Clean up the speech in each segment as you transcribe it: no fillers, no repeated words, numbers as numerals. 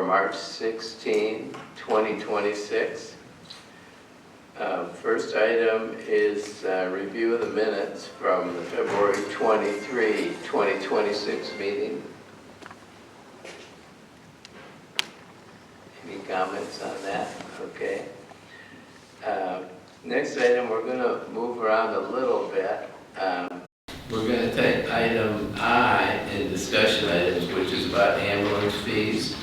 March 16, 2026. First item is review of the minutes from the February 23, 2026 meeting. Any comments on that? Okay. Next item, we're going to move around a little bit. We're going to take item I in discussion items, which is about ambulance fees.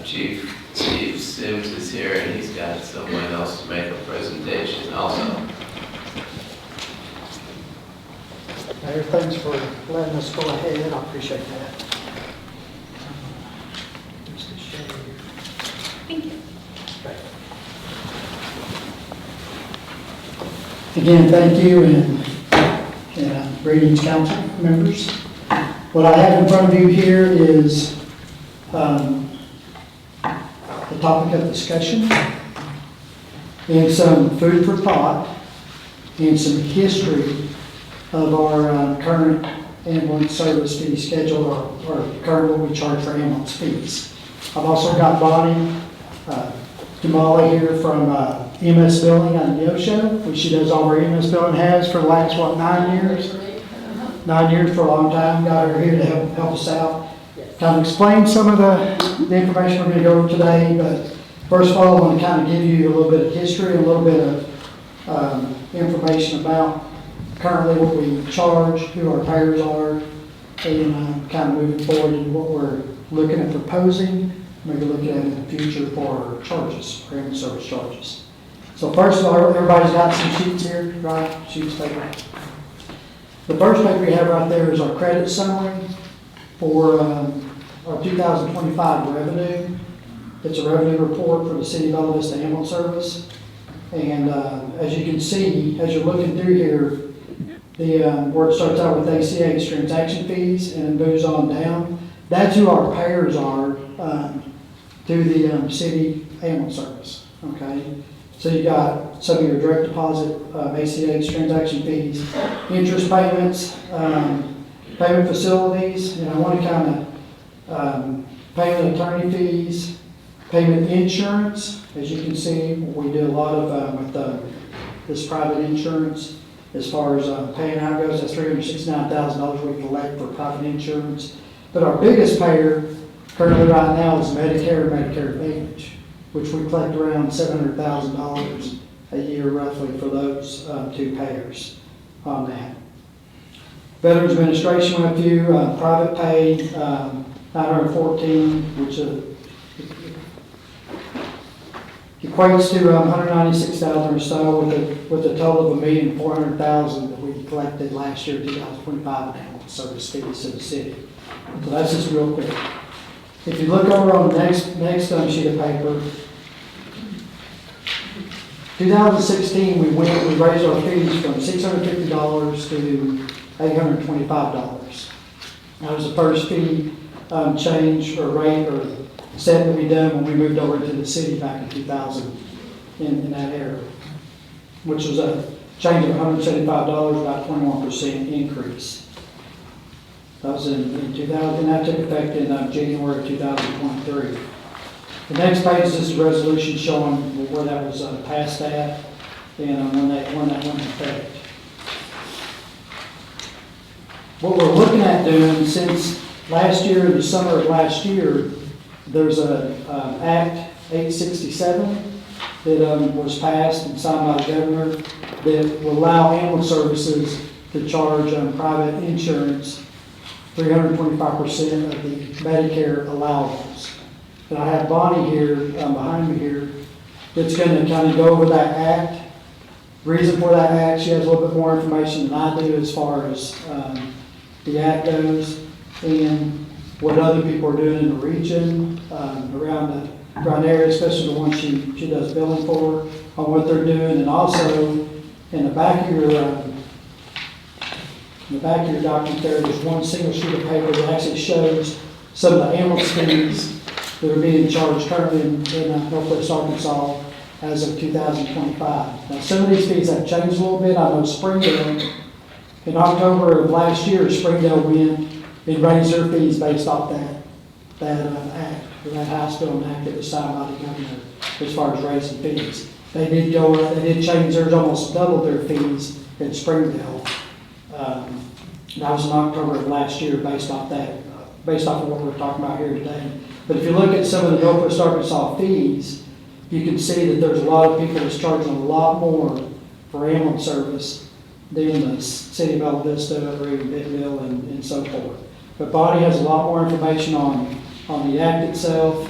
Chief Sims is here, and he's got someone else to make a presentation also. Mayor, thanks for letting us go ahead. I appreciate that. Thank you. Again, thank you, and greetings, council members. What I have in front of you here is the topic of discussion and some food for thought and some history of our current ambulance service fee schedule, or current what we charge for ambulance fees. I've also got Bonnie Jamali here from EMS Billing out of Neosho, which she does all our EMS Billing, has for the last, 9 years? 9 years, for a long time. Got her here to help us out. Kind of explain some of the information we're going to go over today, but first of all, I want to kind of give you a little bit of history, a little bit of information about currently what we charge, who our payers are, and kind of moving forward in what we're looking at proposing, maybe looking at in the future for our charges, our ambulance service charges. So first of all, everybody's got some sheets here, right? Sheets of paper. The first paper we have right there is our credit summary for our 2025 revenue. It's a revenue report for the City of Vista Ambulance Service. And as you can see, as you're looking through here, the where it starts out with ACH transaction fees and moves on down. That's who our payers are through the City Ambulance Service. Okay. So you got some of your direct deposit, ACH transaction fees, interest payments, payment facilities, and I want to kind of payment attorney fees, payment insurance. As you can see, we do a lot of with this private insurance. As far as paying out goes, that's $369,000 we collect for private insurance. But our biggest payer currently right now is Medicare and Medicare Advantage, which we collect around $700,000 a year roughly for those two payers on that. Veterans Administration went through private pay, 914, which equates to 196,000 or so, with a total of $1,400,000 that we collected last year, 2025, in ambulance service fees to the city. So that's just real quick. If you look over on the next sheet of paper, 2016 we raised our fees from $650 to $825. That was the first fee change or rate or set that we done when we moved over to the city back in 2000 in that era, which was a change of $175, about 21% increase. That was in 2000, and that took effect in January of 2023. The next page is just a resolution showing where that was passed at and when that went into effect. What we're looking at doing since last year, the summer of last year, there's a Act 867 that was passed and signed by the governor that will allow ambulance services to charge private insurance 325% of the Medicare allowables. And I have Bonnie here behind me here that's going to kind of go over that act. Reason for that act, she has a little bit more information than I do as far as the act goes and what other people are doing in the region, around the area, especially the ones she does billing for, on what they're doing. And also in the back of your document there's one single sheet of paper that actually shows some of the ambulance fees that are being charged currently in Northwest Arkansas as of 2025. Now, some of these fees have changed a little bit. I know Springdale, in October of last year, Springdale went and raised their fees based off that. that act, or that House bill and act that was signed by the governor as far as raising fees. They did change theirs, almost doubled their fees in Springdale. That was in October of last year based off of what we're talking about here today. But if you look at some of the Northwest Arkansas fees, you can see that there's a lot of people that's charging a lot more for ambulance service than the city of Bella Vista or even Bentonville and so forth. But Bonnie has a lot more information on the act itself,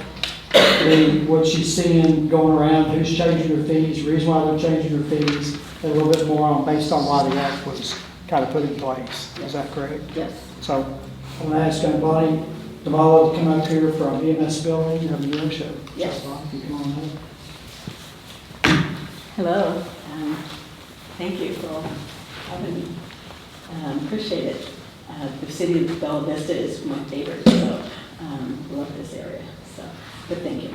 what she's seeing going around, who's changing their fees, reason why they're changing their fees, and a little bit more based on why the act was kind of put in place. Is that correct? Yes. So I'm going to ask Bonnie DeMalo to come up here from EMS Building of the Young Show. Yes. So, you come on up. Hello. Thank you for having me. Appreciate it. The city of Bella Vista is my favorite, so love this area. So, but thank you.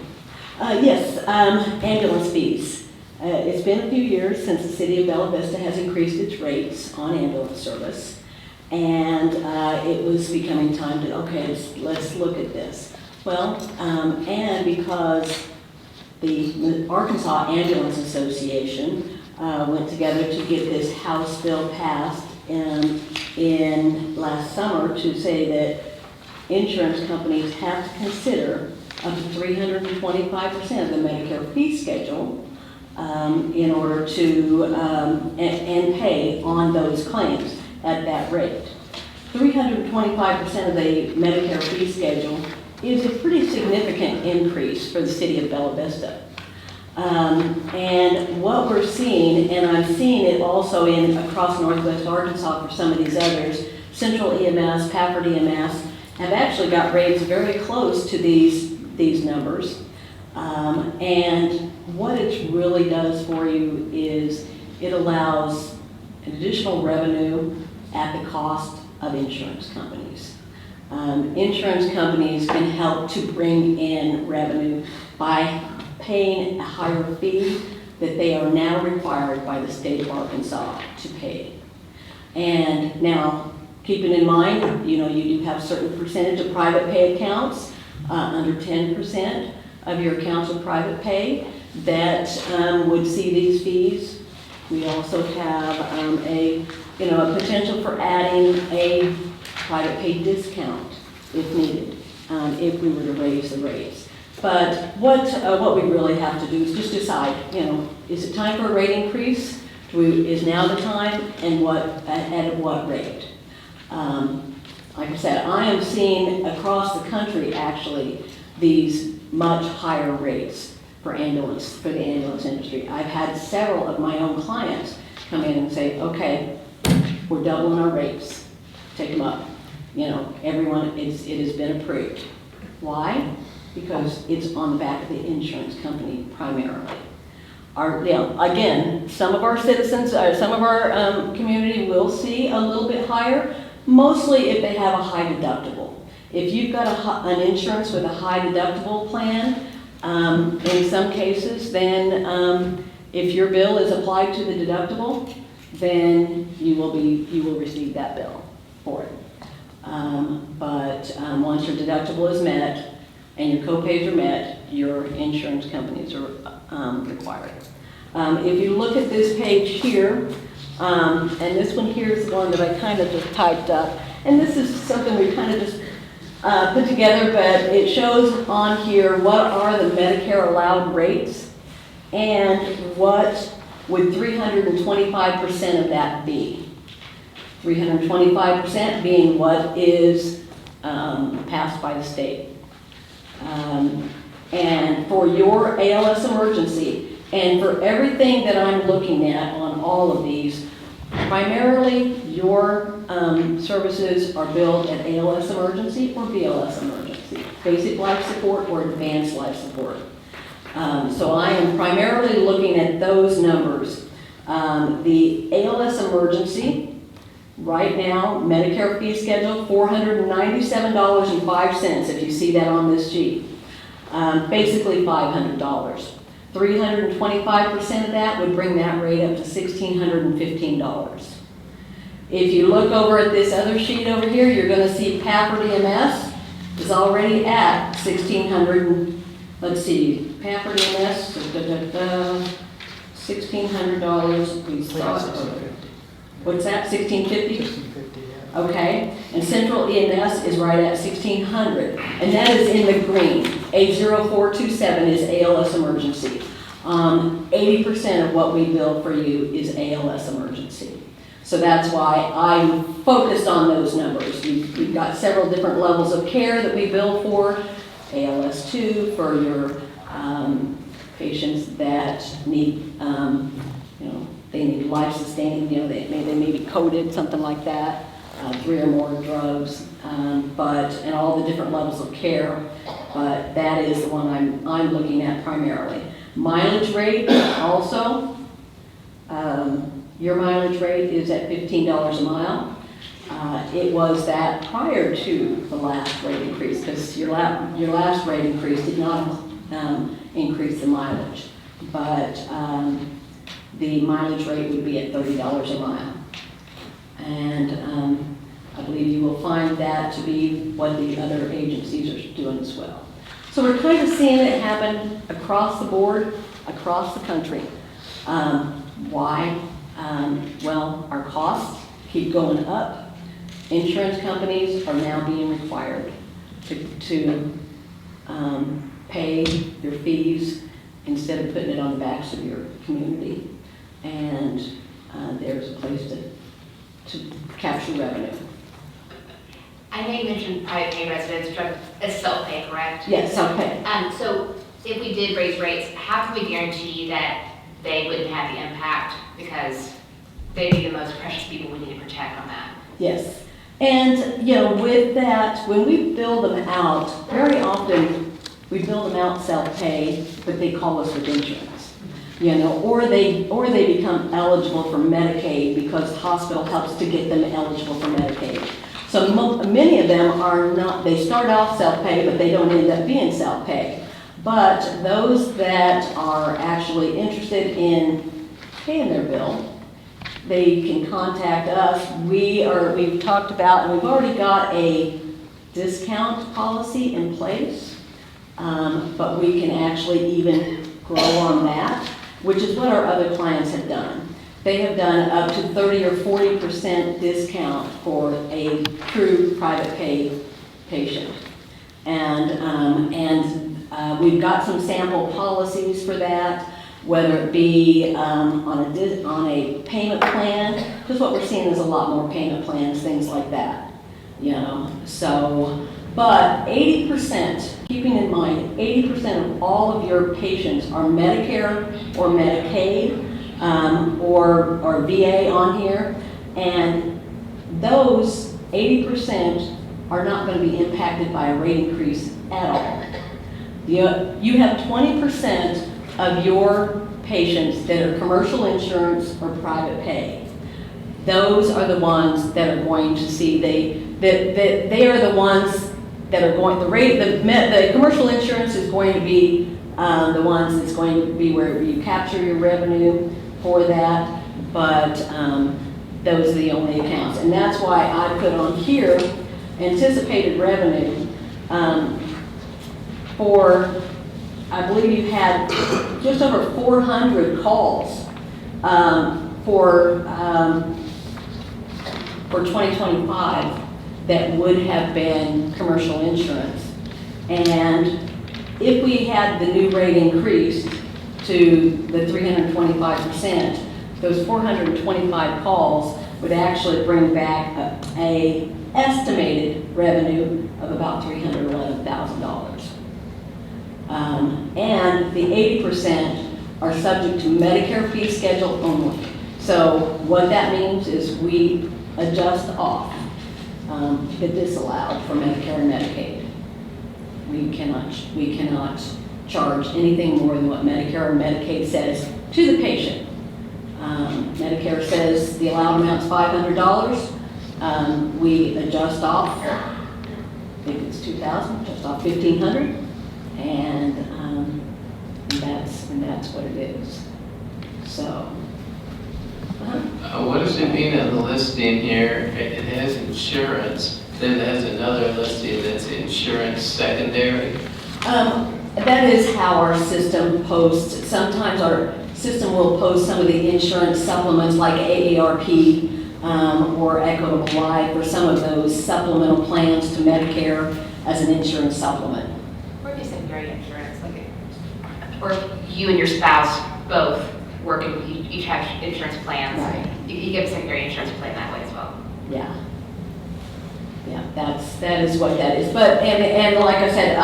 Yes, ambulance fees. It's been a few years since the city of Bella Vista has increased its rates on ambulance service, and it was becoming time to, okay, let's look at this. Well, and because the Arkansas Ambulance Association went together to get this House bill passed in last summer to say that insurance companies have to consider up to 325% of the Medicare fee schedule in order to and pay on those claims at that rate. 325% of the Medicare fee schedule is a pretty significant increase for the city of Bella Vista. And what we're seeing, and I'm seeing it also across Northwest Arkansas for some of these others, Central EMS, Pafford EMS, have actually got rates very close to these numbers. And what it really does for you is it allows additional revenue at the cost of insurance companies. Insurance companies can help to bring in revenue by paying a higher fee that they are now required by the state of Arkansas to pay. And now, keeping in mind, you do have certain percentage of private pay accounts, under 10% of your accounts of private pay that would see these fees. We also have a potential for adding a private pay discount if needed, if we were to raise the rates. But what we really have to do is just decide, is it time for a rate increase? Is now the time, and at what rate? Like I said, I am seeing across the country actually these much higher rates for the ambulance industry. I've had several of my own clients come in and say, okay, we're doubling our rates, take them up. Everyone, it has been approved. Why? Because it's on the back of the insurance company primarily. Again, some of our citizens, some of our community will see a little bit higher, mostly if they have a high deductible. If you've got an insurance with a high deductible plan, in some cases, then if your bill is applied to the deductible, then you will receive that bill for it. But once your deductible is met and your co-pays are met, your insurance companies are required. If you look at this page here, and this one here is the one that I kind of just typed up, and this is something we kind of just put together, but it shows on here what are the Medicare allowed rates and what would 325% of that be. 325% being what is passed by the state. And for your ALS emergency, and for everything that I'm looking at on all of these, primarily your services are billed at ALS emergency or BLS emergency, basic life support or advanced life support. So I am primarily looking at those numbers. The ALS emergency, right now, Medicare fee schedule, $497.05, if you see that on this sheet. Basically $500. 325% of that would bring that rate up to $1,615. If you look over at this other sheet over here, you're going to see Pafford EMS, is already at 1,600, let's see, Pampered EMS, $1,600, we saw it. What's that, 1,650? Okay, and Central EMS is right at 1,600, and that is in the green. 80427 is ALS emergency. 80% of what we bill for you is ALS emergency. So that's why I focused on those numbers. We've got several different levels of care that we bill for. ALS 2 for your patients that need, they need life-sustaining, they may be coded, something like that. 3 or more drugs, and all the different levels of care, but that is the one I'm looking at primarily. Mileage rate also, your mileage rate is at $15 a mile. It was that prior to the last rate increase, because your last rate increase did not increase the mileage, but the mileage rate would be at $30 a mile. And I believe you will find that to be what the other agencies are doing as well. So we're kind of seeing it happen across the board, across the country. Why? Well, our costs keep going up. Insurance companies are now being required to pay your fees instead of putting it on the backs of your community. And there's a place to capture revenue. I know you mentioned private pay residents, drug is self-pay, correct? Yes, self-pay. So if we did raise rates, how can we guarantee that they wouldn't have the impact? Because they'd be the most precious people we need to protect on that. Yes. And, with that, when we build them out, very often we build them out self-pay, but they call us with insurance. Or they become eligible for Medicaid because the hospital helps to get them eligible for Medicaid. So many of them are not, they start off self-pay, but they don't end up being self-pay. But those that are actually interested in paying their bill, they can contact us. We've talked about, and we've already got a discount policy in place, but we can actually even grow on that, which is what our other clients have done. They have done up to 30 or 40% discount for a true private pay patient. And we've got some sample policies for that, whether it be on a payment plan, because what we're seeing is a lot more payment plans, things like that. So, but 80%, keeping in mind, 80% of all of your patients are Medicare or Medicaid, or VA on here, and those 80% are not going to be impacted by a rate increase at all. You have 20% of your patients that are commercial insurance or private pay. Those are the ones that are going to see, they are the ones that are going, the commercial insurance is going to be the ones that's going to be where you capture your revenue for that, but those are the only accounts. And that's why I put on here anticipated revenue for, I believe you had just over 400 calls for 2025 that would have been commercial insurance. And if we had the new rate increased to the 325%, those 425 calls would actually bring back a estimated revenue of about $311,000. And the 80% are subject to Medicare fee schedule only. So what that means is we adjust off the disallowed for Medicare and Medicaid. We cannot charge anything more than what Medicare or Medicaid says to the patient. Medicare says the allowed amount is $500. We adjust off, if it's $2,000, just off $1,500, and that's what it is. So. What does it mean on the listing here? It has insurance, Then there's another listing that's insurance secondary. That is how our system posts. Sometimes our system will post some of the insurance supplements like AARP or Equitable Life or some of those supplemental plans to Medicare as an insurance supplement. Or do secondary insurance, like, or you and your spouse both work and each have insurance plans. Right. You get a secondary insurance plan that way as well. Yeah. Yeah, that is what that is. But, and like I said,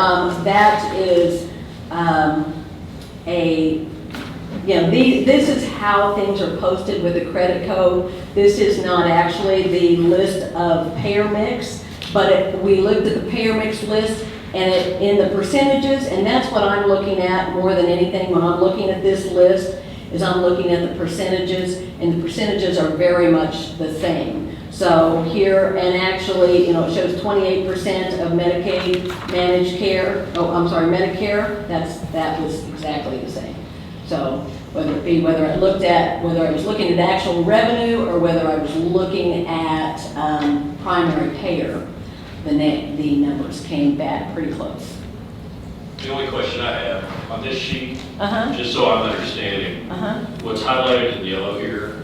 that is this is how things are posted with the credit code. This is not actually the list of payer mix, but we looked at the payer mix list and in the percentages, and that's what I'm looking at more than anything when I'm looking at this list, is I'm looking at the percentages, and the percentages are very much the same. So here, and actually, it shows 28% of Medicaid managed care, Medicare, that was exactly the same. So whether I was looking at actual revenue or whether I was looking at primary payer, the numbers came back pretty close. The only question I have on this sheet, Uh-huh, just so I'm understanding, uh-huh, what's highlighted in yellow here,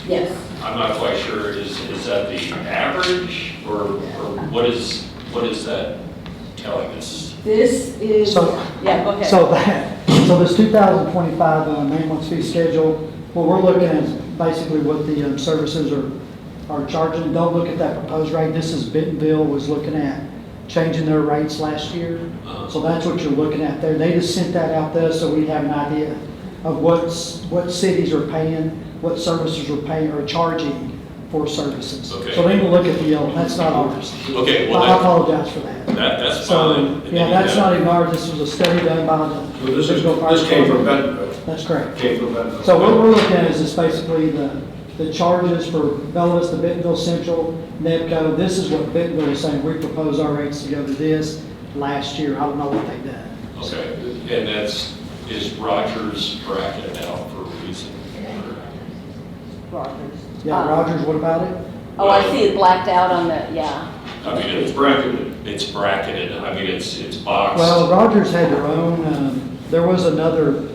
yes. I'm not quite sure, is that the average, or what is that telling us? This is, So- yeah, go ahead. So this 2025 ambulance fee schedule, what we're looking at is basically what the services are charging. Don't look at that proposed rate. This is Bentonville was looking at changing their rates last year. So that's what you're looking at there. They just sent that out there so we'd have an idea of what cities are paying, what services are paying or charging for services. Okay. So they can look at the yellow. That's not ours. Okay, I well, apologize for that. that's So, fine. yeah, that's not even ours. This was a study done by the. So this Bentonville came Fire from Department. Bentonville. That's correct. Came from Bentonville. So what we're looking at is just basically the charges for Bella Vista, Bentonville Central, NEBCO. This is what Bentonville is saying. We propose our rates to go to this last year. I don't know what they've done. Okay, and is Rogers bracketed out for a reason? Rogers. Yeah, Rogers, what about it? Oh, I see it blacked out on the, yeah. I mean, It's bracketed. it's bracketed, I mean, it's boxed. Well, Rogers had their own, there was another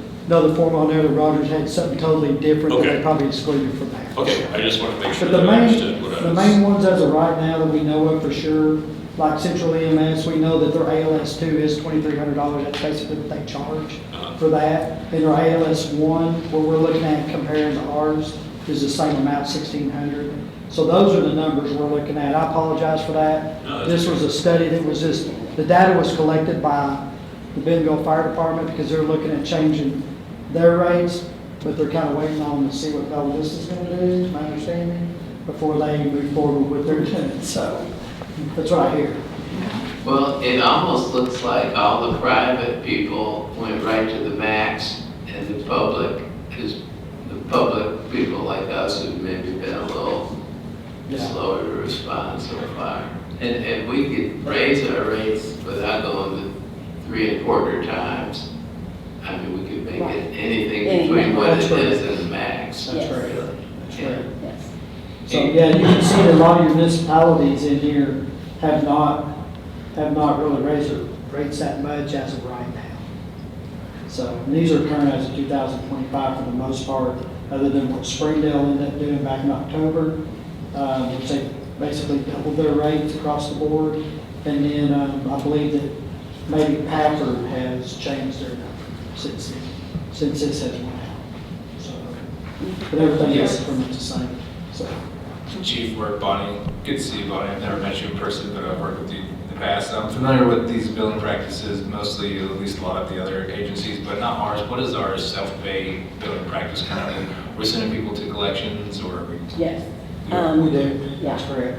form on there that Rogers had something totally different that Okay. they probably excluded from there. Okay, I just want to make sure But that I understood what I the was. main ones as of right now that we know of for sure, like Central EMS, we know that their ALS 2 is $2,300. That's basically what they charge for that. And their ALS 1, what we're looking at comparing to ours, is the same amount, $1,600. So those are the numbers we're looking at. I apologize for that. No, that's This was a study that was just, the data was collected by the Bentonville Fire Department because they're looking at changing their rates, but they're kind of waiting on to see what Bella Vista's going to do, my understanding, before they move forward with what they're doing. So that's what I hear. Well, it almost looks like all the private people went right to the max, and the public people like us have maybe been a little Yeah. slower to respond so far. And we could raise our rates without going to 3 1/4 times. I mean, we could make Right. it anything Anything. between what That's it right. is and the max. That's Yes. right. That's Yeah. right. Yes. So, yeah, you can see that a lot of your municipalities in here have not really raised their rates that much as of right now. So, and these are current as of 2025 for the most part, other than what Springdale ended up doing back in October, which they basically doubled their rates across the board. And then, I believe that maybe Packard has changed their number since this has went out. So, but everything else is pretty much the same, so. Chief, we're Bonnie. Good to see you, Bonnie. I've never met you in person, but I've worked with you in the past. I'm familiar with these billing practices, mostly, at least a lot of the other agencies, but not ours. What is our self-pay billing practice currently? We're sending people to collections, or are we? Yes. We do, Yeah. that's correct.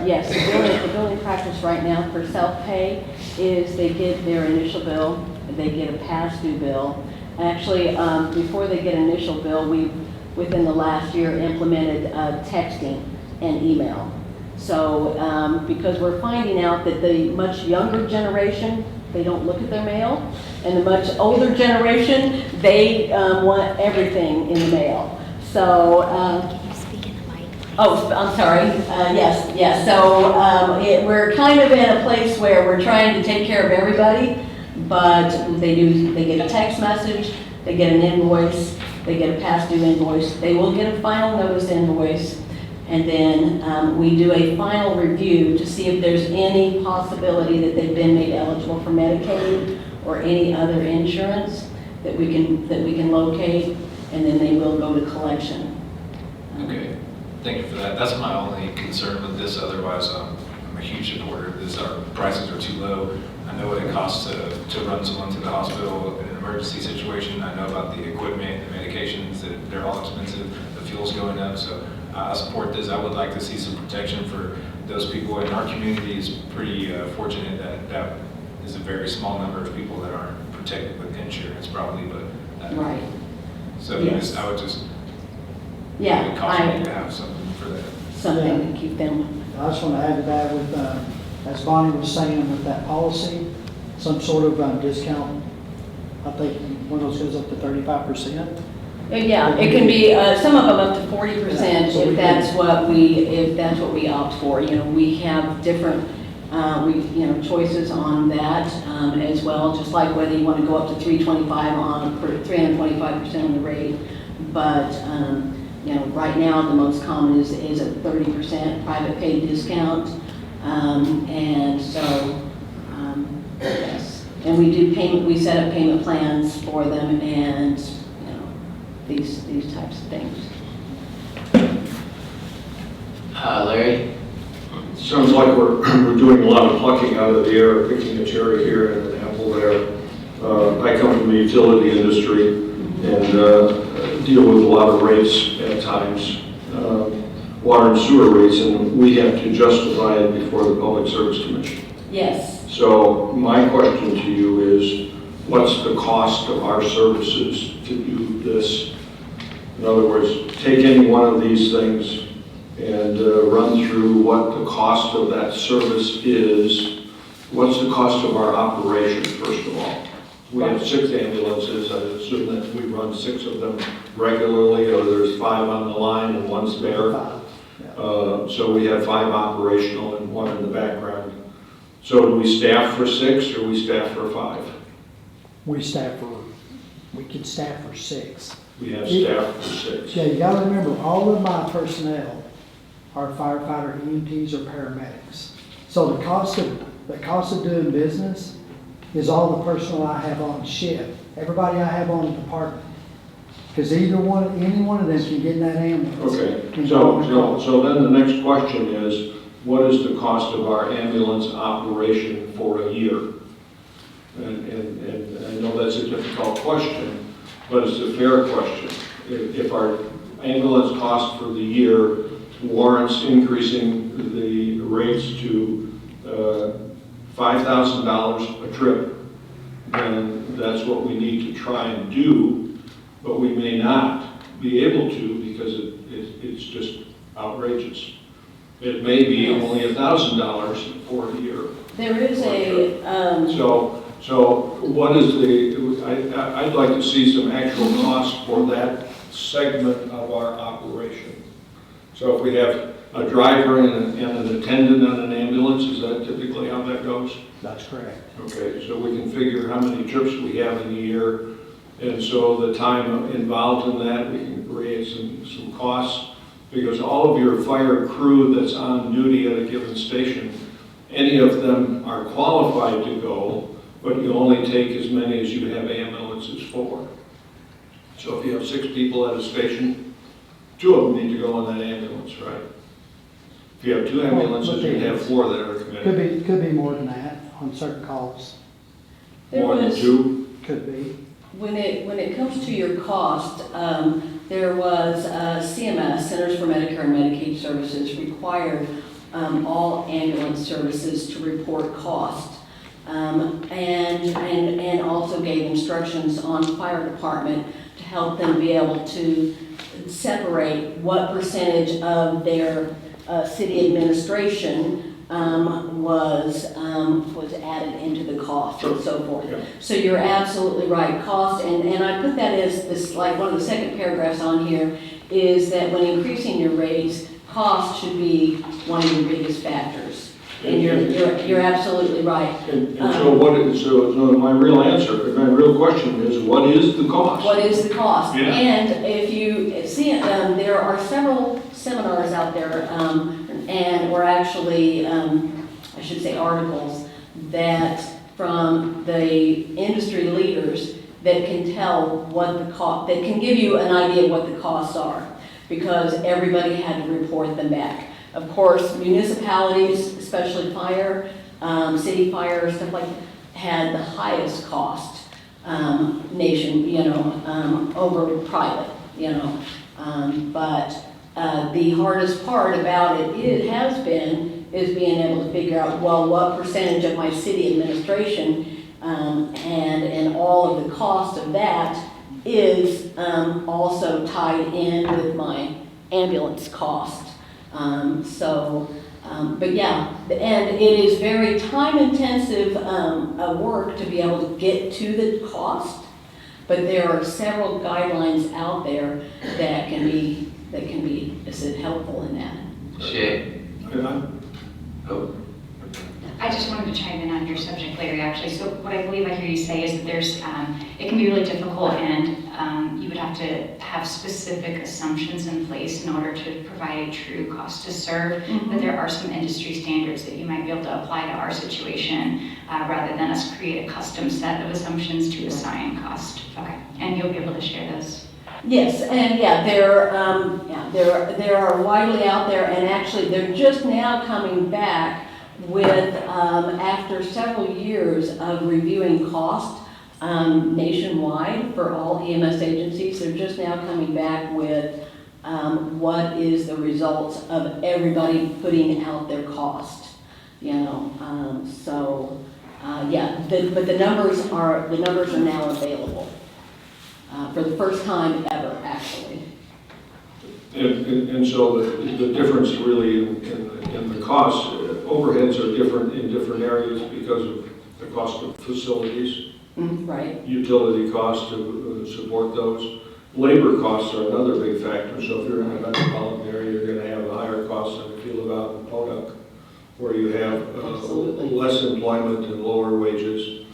Yes, the billing practice right now for self-pay is they get their initial bill, they get a past-due bill. Actually, before they get an initial bill, we've, within the last year, implemented texting and email. So, because we're finding out that the much younger generation, they don't look at their mail, and the much older generation, they want everything in the mail. So, Can you speak in the mic, Oh, I'm sorry, yes. So we're kind of in a place where we're trying to take care of everybody, but they get a text message, they get an invoice, they get a past due invoice, they will get a final notice invoice, and then we do a final review to see if there's any possibility that they've been made eligible for Medicaid or any other insurance that we can locate, and then they will go to collection. Okay, thank you for that. That's my only concern with this. Otherwise, I'm a huge supporter of this. Our prices are too low. I know what it costs to run someone to the hospital in an emergency situation. I know about the equipment, the medications, that they're all expensive. The fuel's going up, so I support this. I would like to see some protection for those people, and our community is pretty fortunate that is a very small number of people that aren't protected with insurance, probably, but Right. so Yes. I would just Yeah, caution you to have something for that. something to keep them. I just want to add to that with, as Bonnie was saying, with that policy, some sort of discount. I think one of those goes up to 35%. Yeah, it can be, some of them up to 40% Yeah, so we if that's what we opt for. You know, we have different, choices on that as well, just like whether you want to go up to 325% on the rate. But, right now, the most common is a 30% private paid discount. And so, yes. And we set up payment plans for them and, these types of things. Larry? Sounds like we're doing a lot of plucking out of the air, picking a cherry here and an apple there. I come from the utility industry and deal with a lot of rates at times, water and sewer rates, and we have to justify it before the Public Service Commission. Yes. So my question to you is, what's the cost of our services to do this? In other words, take any one of these things and run through what the cost of that service is. What's the cost of our operation, first of all? We have 6 ambulances. I assume that we run 6 of them regularly, or there's 5 on the line and 1 spare. So we have 5 operational and 1 in the background. So do we staff for 6 or we staff for 5? We can staff for 6. We have staff for 6. Yeah, you gotta remember, all of my personnel are firefighter, EMTs, or paramedics. So the cost of doing business is all the personnel I have on shift, everybody I have on the department. Because any one of them can get in that ambulance. Okay, and go on the call. so then the next question is, what is the cost of our ambulance operation for a year? And I know that's a difficult question, but it's a fair question. If our ambulance cost for the year warrants increasing the rates to $5,000 a trip, then that's what we need to try and do, but we may not be able to because it's just outrageous. It may be only $1,000 for a year. There is a, So what is I'd like to see some actual cost for that segment of our operation. So if we have a driver and an attendant on an ambulance, is that typically how that goes? That's correct. Okay, so we can figure how many trips we have in a year, and so the time involved in that, we can create some costs, because all of your fire crew that's on duty at a given station, any of them are qualified to go, but you only take as many as you have ambulances for. So if you have 6 people at a station, 2 of them need to go on that ambulance, right? If you have 2 ambulances, you have 4 that are committed. Could be more than that on certain calls. More than 2? Could be. when it comes to your cost, there was CMS, Centers for Medicare and Medicaid Services, required all ambulance services to report cost. And also gave instructions on fire department to help them be able to separate what percentage of their city administration was added into the cost and so forth. Yeah. So you're absolutely right, cost, and I put that as this, like one of the second paragraphs on here, is that when increasing your rates, cost should be one of your biggest factors. And you're absolutely right. And so my real answer, my real question is, what is the cost? What is the cost? Yeah. And if you see, there are several seminars out there, or actually, I should say articles, that from the industry leaders that can tell what the cost, that can give you an idea of what the costs are, because everybody had to report them back. Of course, municipalities, especially fire, city fire, stuff like that, had the highest cost over private, but the hardest part about is being able to figure out, well, what percentage of my city administration and all of the cost of that is also tied in with my ambulance cost. But yeah, and it is very time-intensive work to be able to get to the cost, but there are several guidelines out there that can be helpful in that. Shay? Oh, I just wanted to chime in on your subject, Larry, actually. So what I believe I hear you say is that it can be really difficult, and you would have to have specific assumptions in place in order to provide a true cost to serve. Mm-hmm. But there are some industry standards that you might be able to apply to our situation rather than us create a custom set of assumptions to assign cost. Okay, and you'll be able to share those. Yes, and there are widely out there, and actually they're just now coming back with, after several years of reviewing cost nationwide for all EMS agencies, they're just now coming back with what is the results of everybody putting out their cost, but the numbers are now available for the first time ever, actually. And so the difference really in the costs, overheads are different in different areas because of the cost of facilities. Right. Utility costs to support those. Labor costs are another big factor. So if you're in a metropolitan area, you're going to have a higher cost than if you live out in Podunk, where you have less employment and lower wages.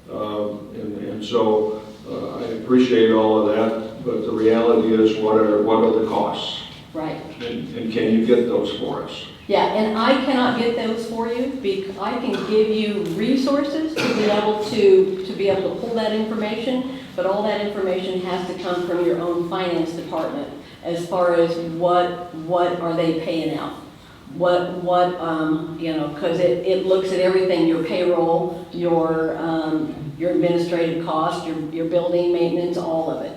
And so I appreciate all of that, but the reality is, what are the costs? Right. And can you get those for us? Yeah, and I cannot get those for you, because I can give you resources to be able to pull that information, but all that information has to come from your own finance department as far as what are they paying out. Because it looks at everything, your payroll, your administrative cost, your building maintenance, all of it.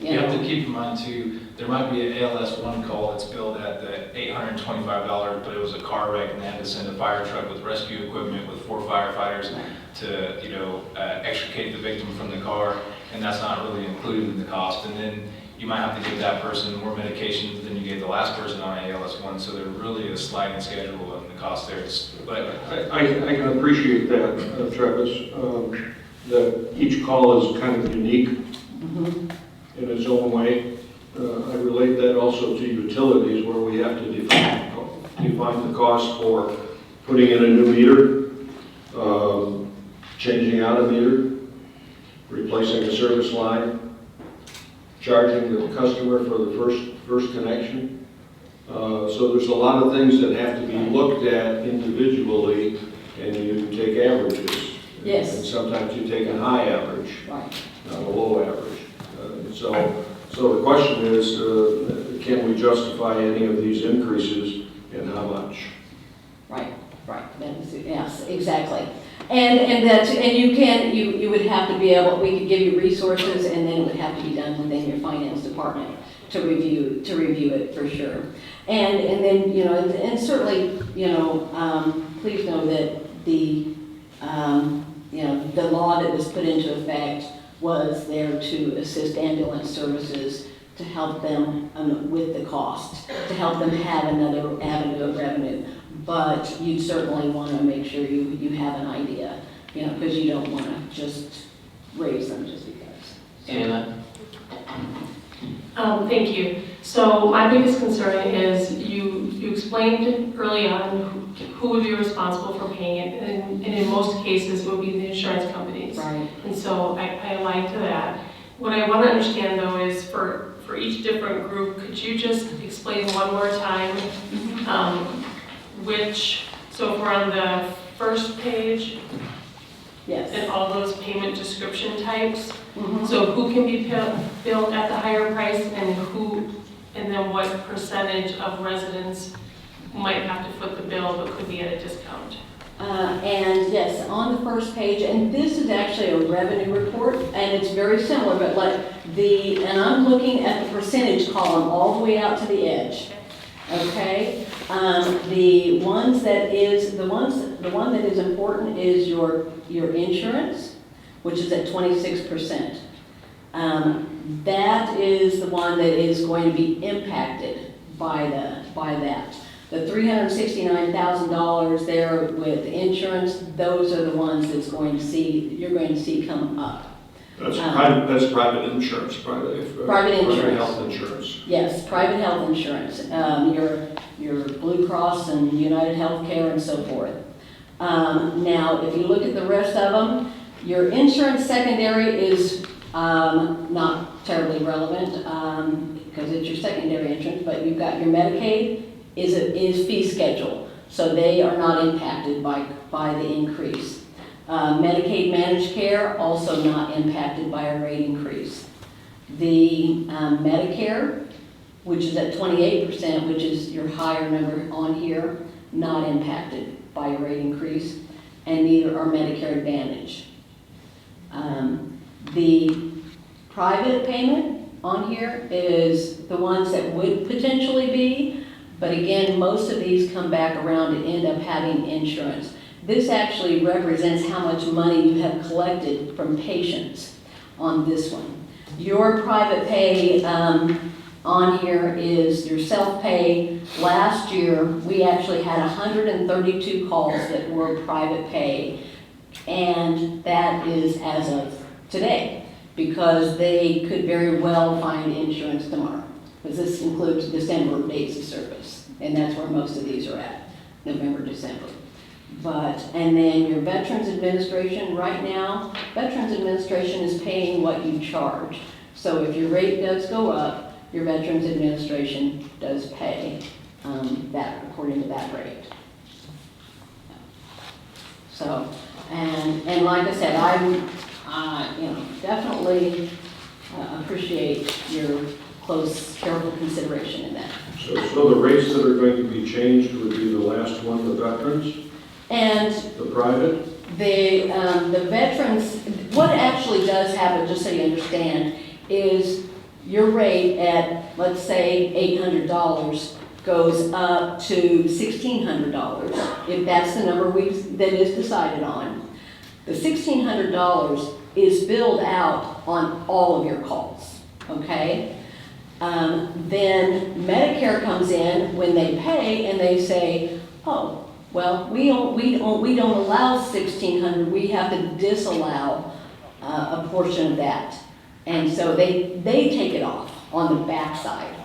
You have to keep in mind too, there might be an ALS 1 call that's billed at the $825, but it was a car wreck and they had to send a fire truck with rescue equipment with 4 firefighters to extricate the victim from the car, and that's not really included in the cost. And then you might have to give that person more medications than you gave the last person on ALS 1, so there really is a sliding schedule of the cost there. But I can appreciate that, Travis, that each call is kind of unique in its own way. I relate that also to utilities, where we have to define the cost for putting in a new meter, changing out a meter, replacing a service line, charging the customer for the first connection. So there's a lot of things that have to be looked at individually, and you take averages. Yes. And sometimes you take a high average, Right. not a low average. So the question is, can we justify any of these increases, and how much? Right. Yes, exactly. And you would have to be able, we could give you resources, and then it would have to be done within your finance department to review it for sure. And then, and certainly, please know that the law that was put into effect was there to assist ambulance services, to help them with the cost, to help them have another avenue of revenue. But you certainly want to make sure you have an idea, because you don't want to just raise them just because. Anna? Thank you. So my biggest concern is you explained early on who would be responsible for paying it, and in most cases it would be the insurance companies. Right. And so I aligned to that. What I want to understand though is for each different group, could you just explain one more time so if we're on the first page Yes. and all those payment description types, Mhm. so who can be billed at the higher price and then what percentage of residents might have to foot the bill but could be at a discount? And yes, on the first page, and this is actually a revenue report, and it's very similar, but and I'm looking at the percentage column all the way out to the edge. Okay? The one that is important is your insurance, which is at 26%. That is the one that is going to be impacted by that. The $369,000 there with insurance, those are the ones you're going to see come up. That's private insurance, Private insurance. health insurance. Yes, private health insurance, your Blue Cross and United Healthcare and so forth. Now, if you look at the rest of them, your insurance secondary is not terribly relevant because it's your secondary insurance, but you've got your Medicaid is fee schedule, so they are not impacted by the increase. Medicaid managed care also not impacted by a rate increase. The Medicare, which is at 28%, which is your higher number on here, not impacted by a rate increase, and neither are Medicare Advantage. The private payment on here is the ones that would potentially be, but again, most of these come back around and end up having insurance. This actually represents how much money you have collected from patients on this one. Your private pay on here is your self-pay. Last year, we actually had 132 calls that were private pay, and that is as of today, because they could very well find insurance tomorrow, because this includes December dates of service, and that's where most of these are at, November, December. And then your Veterans Administration, right now, Veterans Administration is paying what you charge. So if your rate does go up, your Veterans Administration does pay that according to that rate. So, and like I said, I definitely appreciate your close, careful consideration in that. So the rates that are going to be changed would be the last one, the veterans, And the private? the veterans, what actually does happen, just so you understand, is your rate at, let's say, $800 goes up to $1,600, if that's the number that is decided on. The $1,600 is billed out on all of your calls, okay? Then Medicare comes in when they pay and they say, oh, well, we don't allow $1,600. We have to disallow a portion of that, and so they take it off on the backside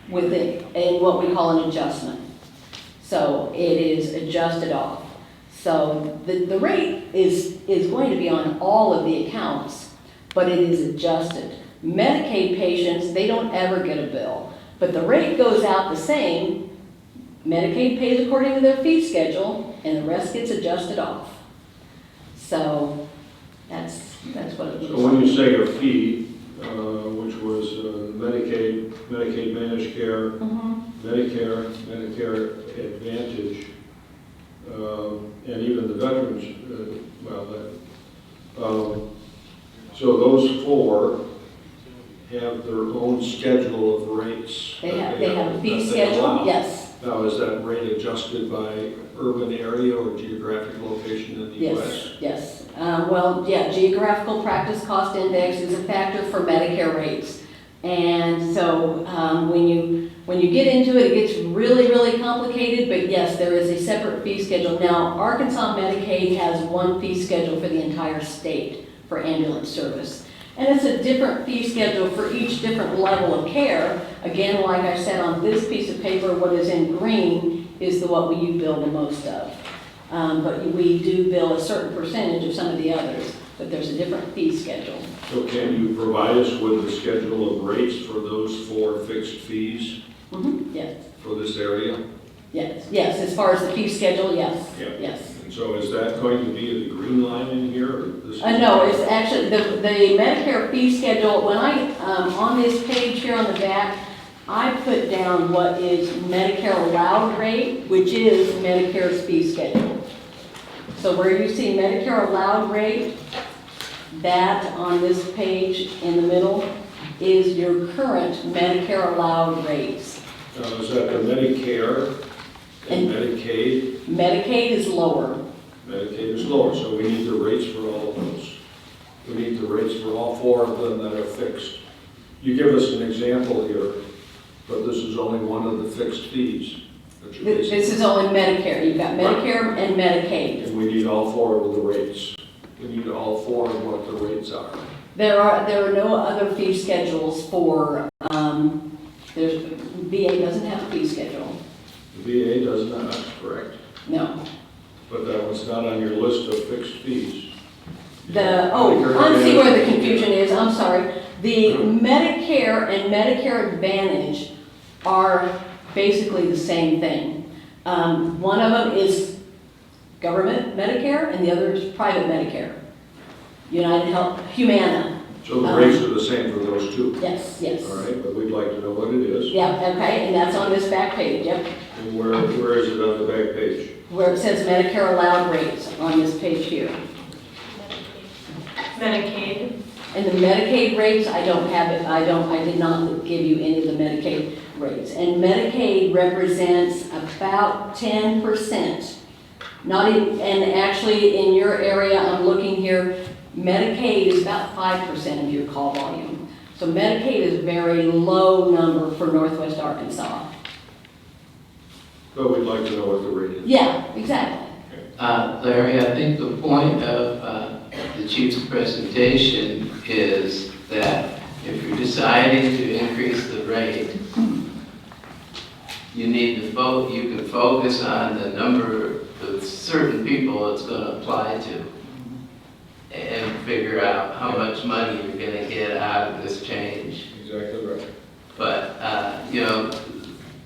with it in what we call an adjustment. So it is adjusted off. So the rate is going to be on all of the accounts, but it is adjusted. Medicaid patients, they don't ever get a bill, but the rate goes out the same. Medicaid pays according to their fee schedule, and the rest gets adjusted off. So that's what it looks So when like. you say a fee, which was Medicaid managed care, Medicare Advantage, and even the veterans, so those four have their own schedule of rates. They have a fee that they schedule, allow. yes. Now, is that rate adjusted by urban area or geographic location in the U.S.? Yes. Well, yeah, geographical practice cost index is a factor for Medicare rates. And so when you get into it, it gets really, really complicated, but yes, there is a separate fee schedule. Now, Arkansas Medicaid has one fee schedule for the entire state for ambulance service. And it's a different fee schedule for each different level of care. Again, like I said, on this piece of paper, what is in green is what you bill the most of. But we do bill a certain percentage of some of the others, but there's a different fee schedule. So can you provide us with the schedule of rates for those 4 fixed fees Yes, for this area? yes, as far as the fee schedule, yes, Yeah. yes. And so is that going to be the green line in here? Or this is- No, it's actually, the Medicare fee schedule, when I, on this page here on the back, I put down what is Medicare allowed rate, which is Medicare's fee schedule. So where you see Medicare allowed rate, that on this page in the middle is your current Medicare allowed rates. Is that the Medicare and And- Medicaid? Medicaid is lower. Medicaid is lower, so we need the rates for all of those. We need the rates for all 4 of them that are fixed. You give us an example here, but this is only one of the fixed fees that you're basing. This is only Medicare. You've got Medicare and Medicaid. And we need all 4 of the rates. We need all 4 of what the rates are. There are no other fee schedules for, there's, VA doesn't have a fee schedule. The VA does not, correct? No. But that was not on your list of fixed fees. I see where the confusion is, I'm sorry. The Medicare and Medicare Advantage are basically the same thing. One of them is government Medicare and the other is private Medicare. United Health, Humana. So the rates are the same for those 2? Yes, yes. All right, but we'd like to know what it is. Yeah, okay, and that's on this back page, yep. And where is it on the back page? Where it says Medicare allowed rates on this page here. Medicaid. And the Medicaid rates, I don't have it, I did not give you any of the Medicaid rates. And Medicaid represents about 10%. Not even, and actually in your area, I'm looking here, Medicaid is about 5% of your call volume. So Medicaid is a very low number for Northwest Arkansas. But we'd like to know what the rate is. Yeah, exactly. Larry, I think the point of the chief's presentation is that if you're deciding to increase the rate, you need to you can focus on the number of certain people it's going to apply to and figure out how much money you're going to get out of this change. Exactly right. But,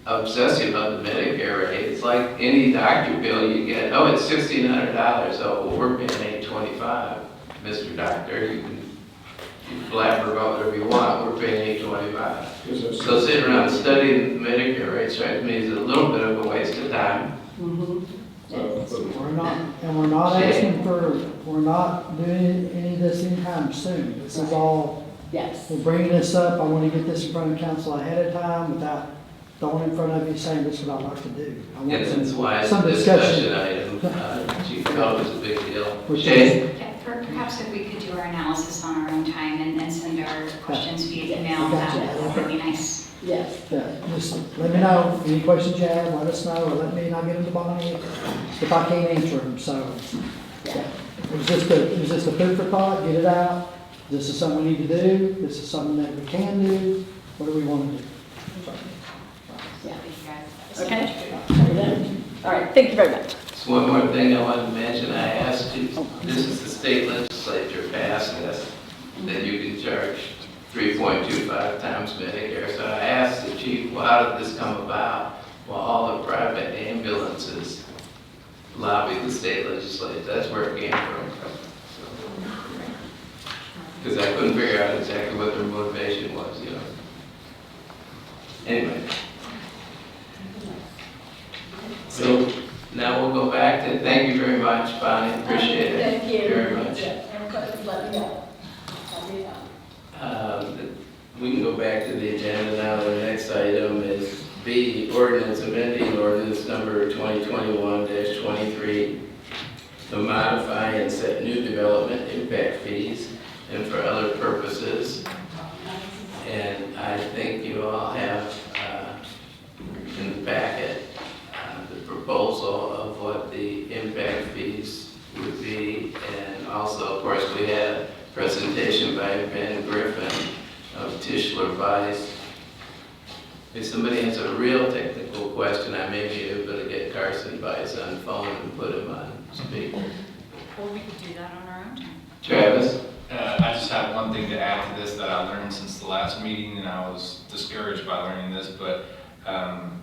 obsessive about the Medicare rate, it's like any doctor bill you get, oh, it's $1,600, oh, well, we're paying $825, Mr. Doctor, you blabber about whatever you want, we're paying $825. So sitting around studying the Medicare rate strikes me as a little bit of a waste of time. We're not asking for, we're not doing any of this anytime soon. This is all, Yes. we're bringing this up, I want to get this in front of council ahead of time without throwing in front of you saying this is what I'd like to do. I want And that's why it's some a discussion item, she felt it was a big deal. Which Shane? Yeah, perhaps if we could do our analysis on our own time and send our questions via email, Gotcha. that would be nice. Yes. Yeah, just let me know, any questions you have, let us know, or let me know, get them to Bonnie if I can't answer them, so. Yeah. It was just a food for thought, get it out, this is something we need to do, this is something that we can do, what do we want to do? Yeah. Thank you guys. Okay. All right, thank you very much. So one more thing I wanted to mention, I asked you, this is the state legislature passed this, that you can charge 3.25 times Medicare. So I asked the chief, well, how did this come about? Well, all the private ambulances lobbied the state legislature. That's where it came from. Because I couldn't figure out exactly what their motivation was, you know. Anyway. So now we'll go back to, thank you very much, Bonnie, appreciate it. Thank you. Very much. Any questions, let me know. We can go back to the agenda now. The next item is B, ordinance amending ordinance number 2021-23 to modify and set new development impact fees and for other purposes. And I think you all have in the packet the proposal of what the impact fees would be. And also, of course, we had a presentation by by Ben Griffin of Tischler Weiss. If somebody has a real technical question, I may be able to get Carson Weiss on the phone and put him on speaker. Or we could do that on our own time. Travis? I just have one thing to add to this that I learned since the last meeting, and I was discouraged by learning this, but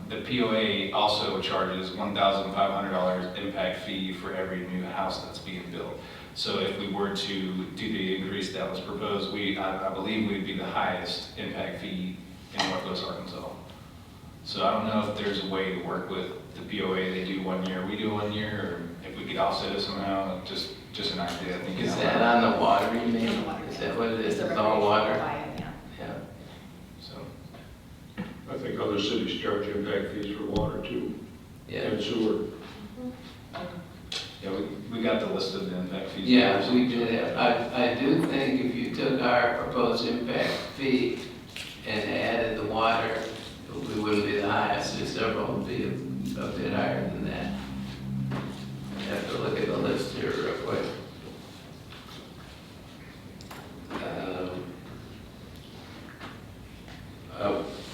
the POA also charges $1,500 impact fee for every new house that's being built. So if we were to do the increase that was proposed, I believe we'd be the highest impact fee in Northwest Arkansas. So I don't know if there's a way to work with the POA. They do 1 year, we do 1 year, or if we could offset it somehow. Just an idea. I think Is that on the water, you mean? Is that what it is? It's all water? Yeah. Yeah. so. I think other cities charge impact fees for water too, Yeah. and sewer. Yeah, we got the list of the impact fees. Yeah, we did have, I do think if you took our proposed impact fee and added the water, we wouldn't be the highest, there's several would be a bit higher than that. I have to look at the list here real quick.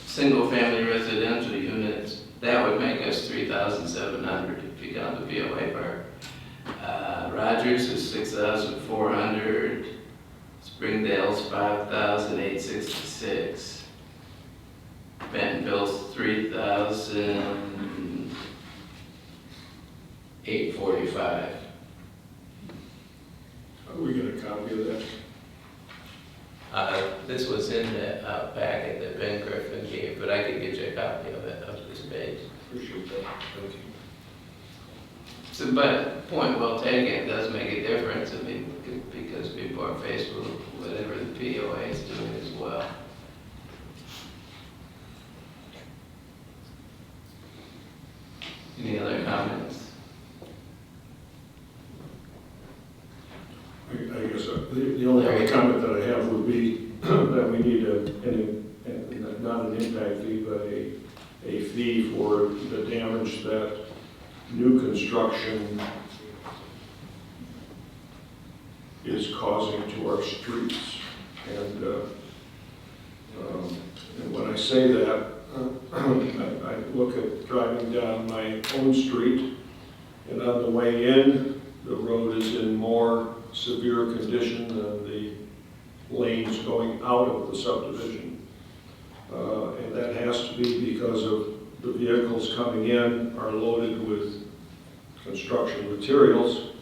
Single-family residential units, that would make us 3,700 if you count the POA part. Rogers is 6,400. Springdale's 5,866. Bentonville's 3,845. We get a copy of that. This was in the packet that Ben Griffin gave, but I could get you a copy of it, of this page. Appreciate that. Thank you. So, but point well taken, it does make a difference, I mean, because people are faced with whatever the POA is doing as well. Any other comments? I guess the only other comment that I have would be that we need not an impact fee, but a fee for the damage that new construction is causing to our streets. And when I say that, I look at driving down my own street, and on the way in, the road is in more severe condition than the lanes going out of the subdivision. And that has to be because of the vehicles coming in are loaded with construction materials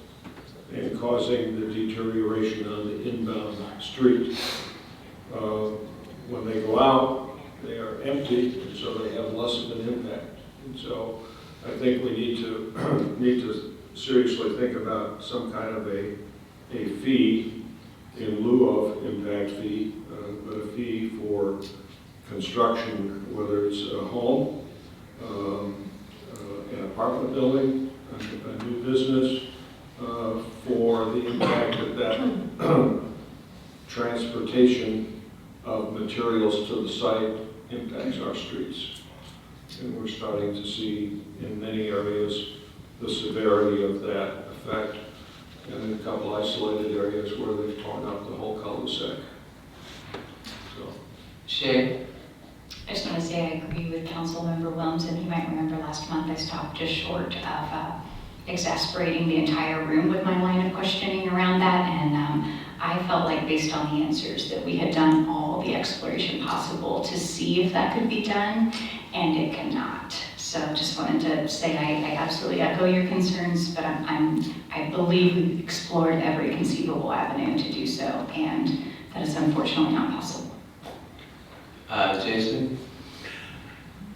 and causing the deterioration on the inbound street. When they go out, they are empty, and so they have less of an impact. And so I think we need to seriously think about some kind of a fee in lieu of impact fee, but a fee for construction, whether it's a home, an apartment building, a new business, for the impact that transportation of materials to the site impacts our streets. And we're starting to see in many areas the severity of that effect, and in a couple isolated areas where they've torn up the whole cul-de-sac. So. Shay? I just want to say I agree with Councilmember Williamson. You might remember last month I stopped just short of exasperating the entire room with my line of questioning around that, and I felt like based on the answers that we had done all the exploration possible to see if that could be done, and it cannot. So just wanted to say I absolutely echo your concerns, but I believe we've explored every conceivable avenue to do so, and that is unfortunately not possible. Jason?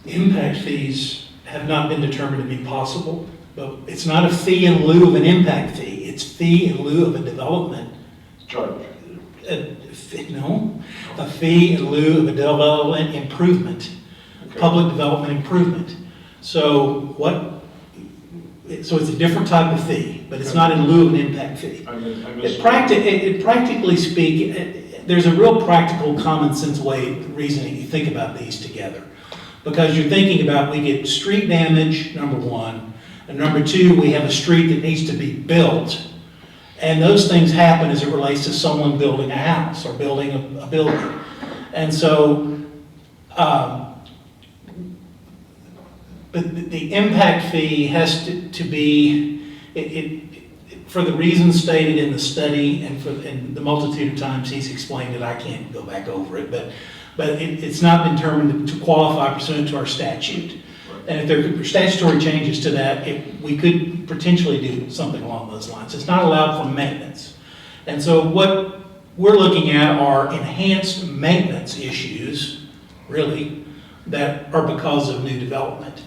Impact fees have not been determined to be possible, but it's not a fee in lieu of an impact fee. It's fee in lieu of a development. Charge. No, a fee in lieu of a development improvement, Okay. public development improvement. So it's a different type of fee, but it's not in lieu of an impact fee. Practically speaking, there's a real practical common sense way reasoning you think about these together. Because you're thinking about, we get street damage, number one, and number two, we have a street that needs to be built. And those things happen as it relates to someone building a house or building a building. And so, but the impact fee has to be, for the reasons stated in the study and the multitude of times he's explained it, I can't go back over it, but it's not been determined to qualify pursuant to our statute. And if there are statutory changes to that, we could potentially do something along those lines. It's not allowed for maintenance. And so what we're looking at are enhanced maintenance issues, really, that are because of new development.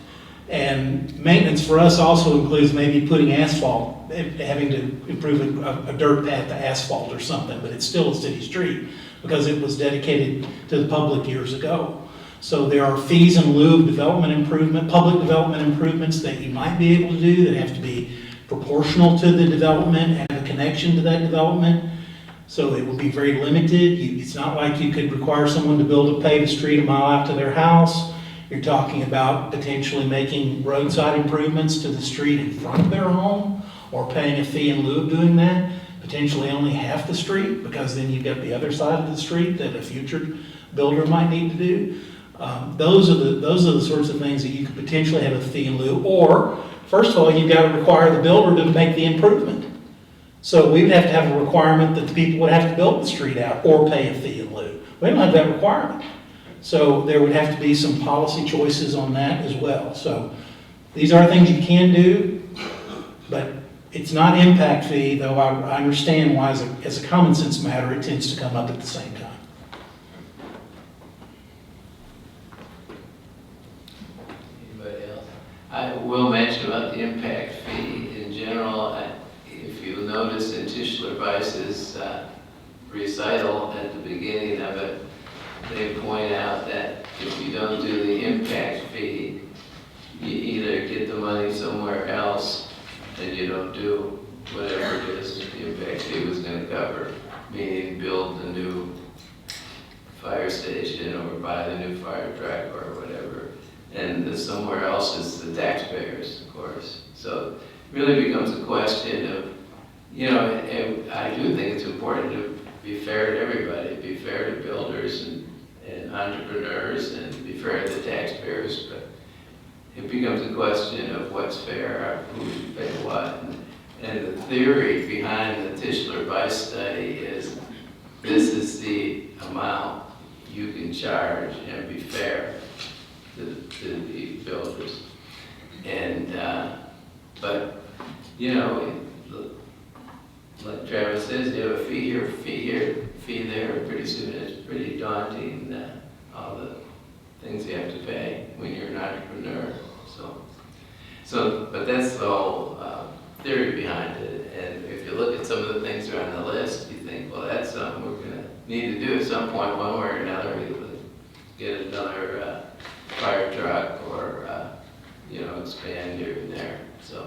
And maintenance for us also includes maybe putting asphalt, having to improve a dirt path to asphalt or something, but it's still a city street because it was dedicated to the public years ago. So there are fees in lieu of development improvement, public development improvements that you might be able to do that have to be proportional to the development and have a connection to that development. So it will be very limited. It's not like you could require someone to build a paved street a mile out to their house. You're talking about potentially making roadside improvements to the street in front of their home or paying a fee in lieu of doing that, potentially only half the street, because then you've got the other side of the street that a future builder might need to do. Those are the sorts of things that you could potentially have a fee in lieu, or first of all, you've got to require the builder to make the improvement. So we would have to have a requirement that the people would have to build the street out or pay a fee in lieu. We don't have that requirement. So there would have to be some policy choices on that as well. So these are things you can do, but it's not impact fee, though I understand why as a common sense matter, it tends to come up at the same time. Anybody else? I will mention about the impact fee in general. If you notice in Tischler Weiss's recital at the beginning of it, they point out that if you don't do the impact fee, you either get the money somewhere else and you don't do whatever it is the impact fee was going to cover, meaning build the new fire station or buy the new fire truck or whatever. And the somewhere else is the taxpayers, of course. So it really becomes a question of, and I do think it's important to be fair to everybody, be fair to builders and entrepreneurs, and be fair to the taxpayers, but it becomes a question of what's fair, who should pay what. And the theory behind the Tischler Weiss study is this is the amount you can charge and be fair to the builders. And, but, like Travis says, you have a fee here, fee there, pretty soon it's pretty daunting, all the things you have to pay when you're an entrepreneur. So, but that's the whole theory behind it. And if you look at some of the things that are on the list, you think, well, that's something we're going to need to do at some point, one way or another. We would get another fire truck or, expand here and there. So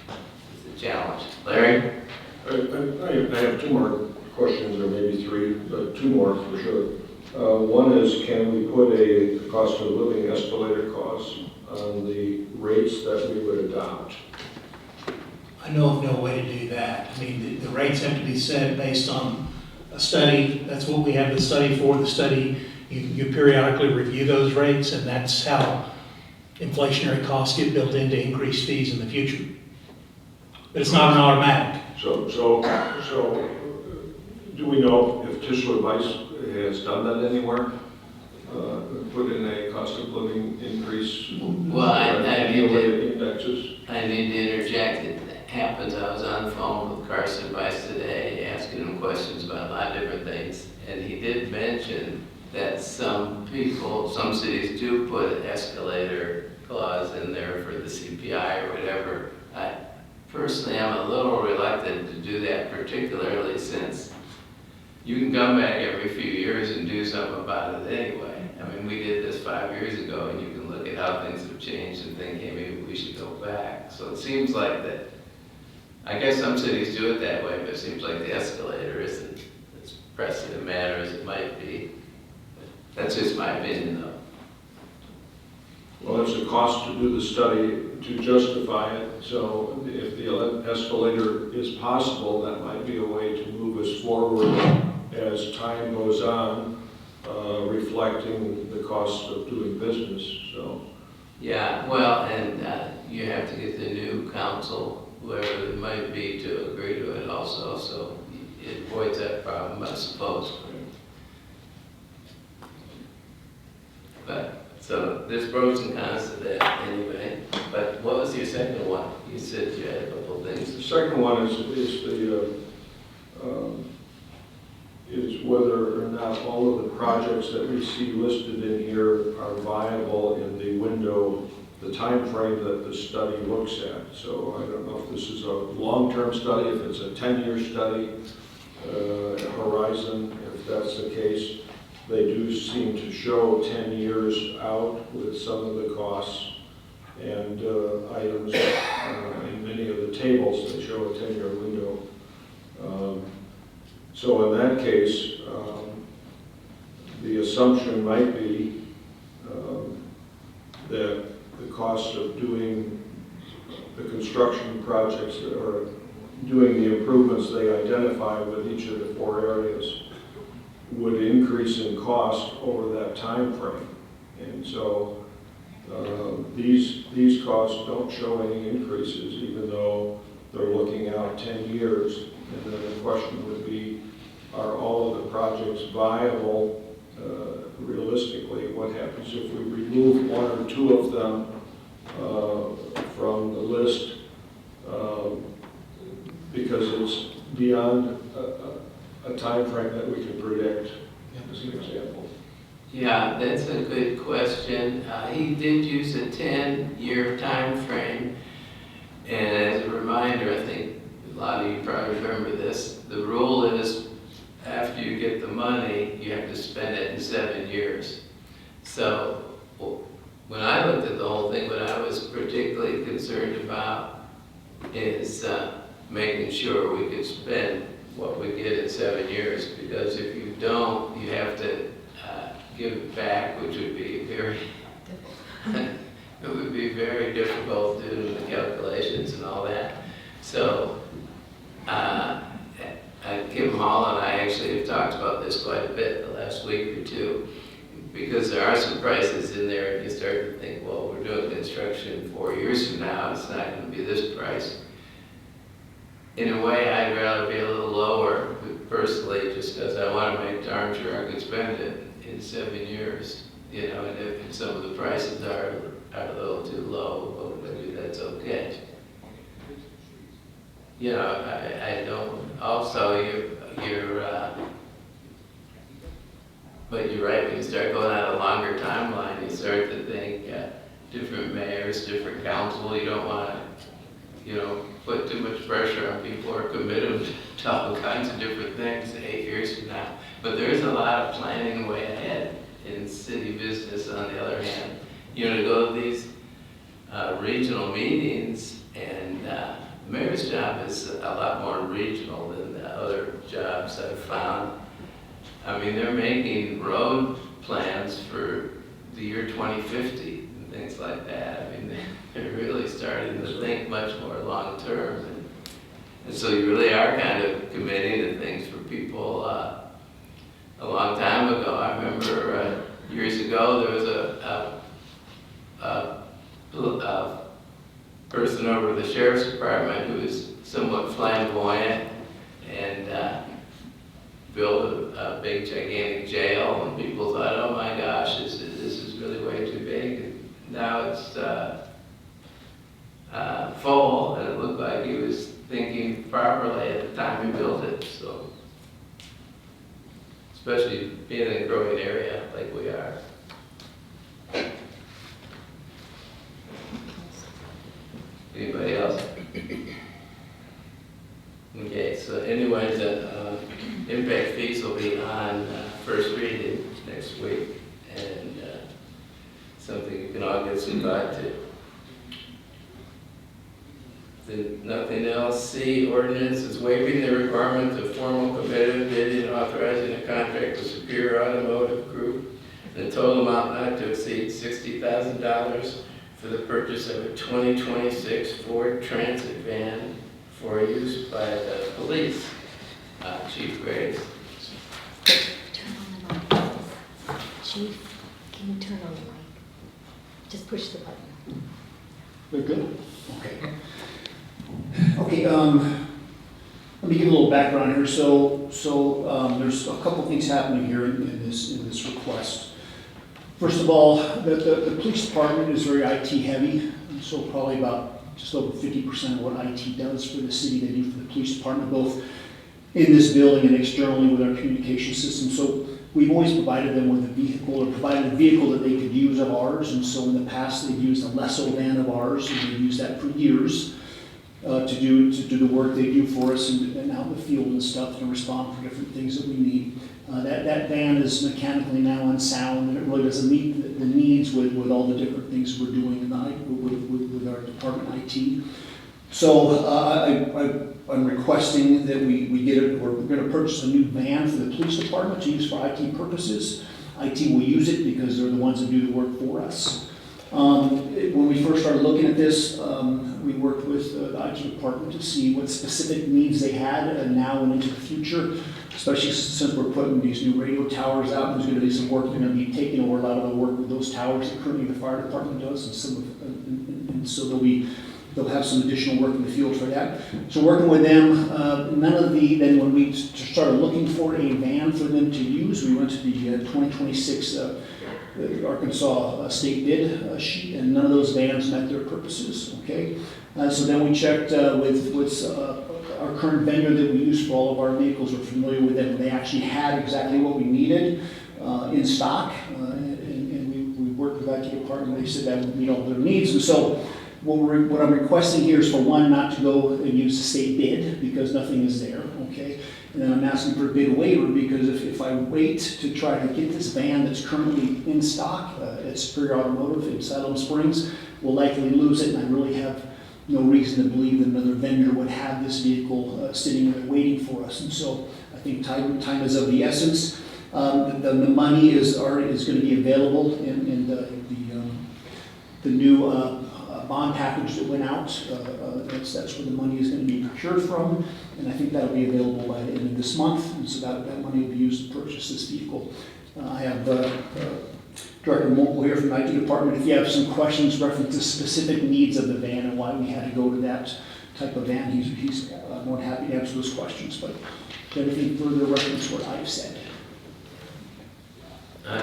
it's a challenge. Larry? I have two more questions, or maybe three, but two more for sure. One is, can we put a cost of living escalator clause on the rates that we would adopt? I know of no way to do that. I mean, the rates have to be set based on a study. That's what we have the study for. The study, you periodically review those rates, and that's how inflationary costs get built into increased fees in the future. But it's not an automatic. So do we know if Tischler Weiss has done that anywhere? Put in a cost of living increase? Well, I need to indexes? I need to interject. It happens. I was on the phone with Carson Weiss today, asking him questions about a lot of different things, and he did mention that some cities do put an escalator clause in there for the CPI or whatever. Personally, I'm a little reluctant to do that, particularly since you can come back every few years and do something about it anyway. I mean, we did this 5 years ago, and you can look at how things have changed and think, hey, maybe we should go back. So it seems like that, I guess some cities do it that way, but it seems like the escalator isn't as pressing a matter as it might be. But that's just my opinion, though. Well, it's a cost to do the study. to justify it. So if the escalator is possible, that might be a way to move us forward as time goes on, reflecting the cost of doing business, so. Yeah, well, and you have to get the new council, whoever it might be, to agree to it also, so it avoids that problem, I suppose. But, so there's pros and cons to that anyway. But what was your second one? You said you had a couple of things. The second one is whether or not all of the projects that we see listed in here are viable in the window, the time frame that the study looks at. So I don't know if this is a long-term study, if it's a 10-year study, horizon, if that's the case. They do seem to show 10 years out with some of the costs and items in many of the tables that show a 10-year window. So in that case, the assumption might be that the cost of doing the construction projects or doing the improvements they identify with each of the 4 areas would increase in cost over that time frame. And so these costs don't show any increases, even though they're looking out 10 years. And then the question would be, are all of the projects viable realistically? What happens if we remove 1 or 2 of them from the list because it's beyond a time frame that we can predict, as an example? Yeah, that's a good question. He did use a 10-year time frame. And as a reminder, I think a lot of you probably remember this, the rule is after you get the money, you have to spend it in 7 years. So when I looked at the whole thing, what I was particularly concerned about is making sure we could spend what we get in 7 years, because if you don't, you have to give it back, which would be very, it would be very difficult doing the calculations and all that. So Kim Hall and I actually have talked about this quite a bit the last week or two, because there are some prices in there and you start to think, well, we're doing construction 4 years from now, it's not going to be this price. In a way, I'd rather be a little lower, personally, just because I want to make darn sure I could spend it in 7 years. You know, and if some of the prices are a little too low, well, maybe that's okay. You know, I don't, also but you're right, when you start going on a longer timeline, you start to think different mayors, different council, you don't want to, put too much pressure on people or commit them to all kinds of different things 8 years from now. But there's a lot of planning way ahead in city business, on the other hand. To go to these regional meetings, and the mayor's job is a lot more regional than the other jobs I've found. I mean, they're making road plans for the year 2050 and things like that. I mean, they're really starting to think much more long-term. And so you really are kind of committing to things for people. A long time ago, I remember years ago, there was a person over the sheriff's department who was somewhat flamboyant and built a big, gigantic jail, and people thought, oh my gosh, this is really way too big. And now it's full, and it looked like he was thinking properly at the time he built it. So, especially being in a growing area like we are. Anybody else? Okay, so anyways, impact fees will be on first reading next week, and something you can all get some thought to. Then nothing else. C, ordinance is waiving the requirement of formal competitive bidding and authorizing a contract with Superior Automotive Group in a total amount not to exceed $60,000 for the purchase of a 2026 Ford Transit van for use by the police. Chief Graves. Turn on the mic. Chief, can you turn on the mic? Just push the button. We're good? Okay. Okay, let me give a little background here. So there's a couple things happening here in this request. First of all, the police department is very IT heavy, and so probably about just over 50% of what IT does for the city, they do for the police department, both in this building and externally with our communication system. So we've always provided them with a vehicle, or provided a vehicle that they could use of ours, and so in the past they've used a Lesso van of ours, and they've used that for years to do the work they do for us and out in the field and stuff to respond for different things that we need. That van is mechanically now unsound, and it really doesn't meet the needs with all the different things we're doing with our department IT. So I'm requesting that we get it. We're going to purchase a new van for the police department to use for IT purposes. IT will use it because they're the ones that do the work for us. When we first started looking at this, we worked with the IT department to see what specific needs they had now and into the future, especially since we're putting these new radio towers out. There's going to be some work. They're going to be taking over a lot of the work with those towers that currently the fire department does, and so they'll have some additional work in the field for that. So working with them, then when we started looking for a van for them to use, we went to the 2026 Arkansas state bid sheet, and none of those vans met their purposes, okay? So then we checked with our current vendor that we use for all of our vehicles. We're familiar with them. They actually had exactly what we needed in stock, and we worked with that department. They said that would meet all their needs, and so what I'm requesting here is for one, not to go and use the state bid because nothing is there, okay? And then I'm asking for a bid waiver because if I wait to try to get this van that's currently in stock at Superior Automotive in Salem Springs, we'll likely lose it, and I really have no reason to believe that another vendor would have this vehicle sitting there waiting for us. And so I think time is of the essence. The money is going to be available in the new bond package that went out. That's where the money is going to be procured from, and I think that'll be available by the end of this month, and so that money will be used to purchase this vehicle. I have Director Mokel here from the IT department. If you have some questions referring to specific needs of the van and why we had to go to that type of van, he's more than happy to answer those questions, but if anything further reference what I've said.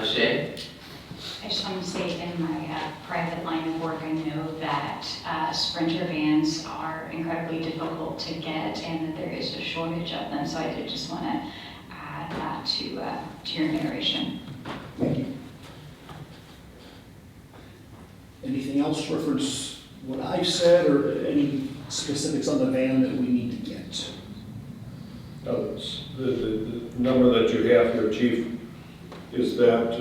Shay? I just wanted to say in my private line of work, I know that Sprinter vans are incredibly difficult to get and that there is a shortage of them. So I did just want to add that to your narration. Thank you. Anything else reference what I've said or any specifics on the van that we need to get? The number that you have here, Chief, is that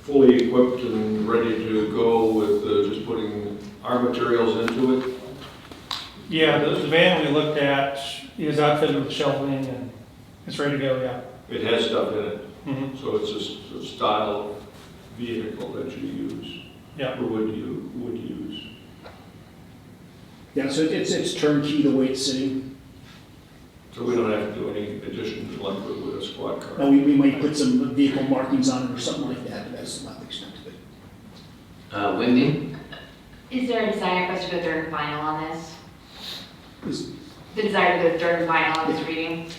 fully equipped and ready to go with just putting our materials into it? Yeah, the van we looked at is outfitted with shelving and it's ready to go, yeah. It has stuff in it, Mm-hmm. so it's a style vehicle that you use, Yeah. or would use. Yeah, so it's turnkey the way it's sitting. So we don't have to do any additions like with a squad car. Now, we might put some vehicle markings on it or something like that, but that's not the extent of it. Wendy? Is there a desire for us to go third and final on this? Is- The desire to go third and final on this reading?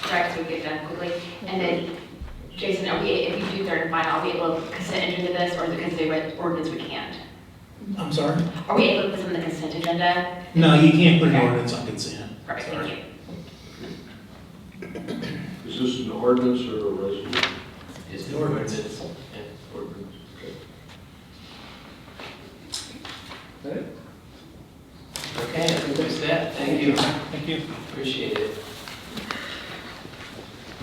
Correct, so we get done quickly. And then, Jason, if you do third and final, are we able to consent agenda this, or is it because they read ordinance we can't? I'm sorry? Are we able to put some in the consent agenda? No, you can't put an ordinance on consent. Perfect, thank you. Is this an ordinance or a resolution? It's an ordinance. Yeah, Ordinance, okay. Okay. Okay, I think that's that. Thank you. Thank you. Appreciate it.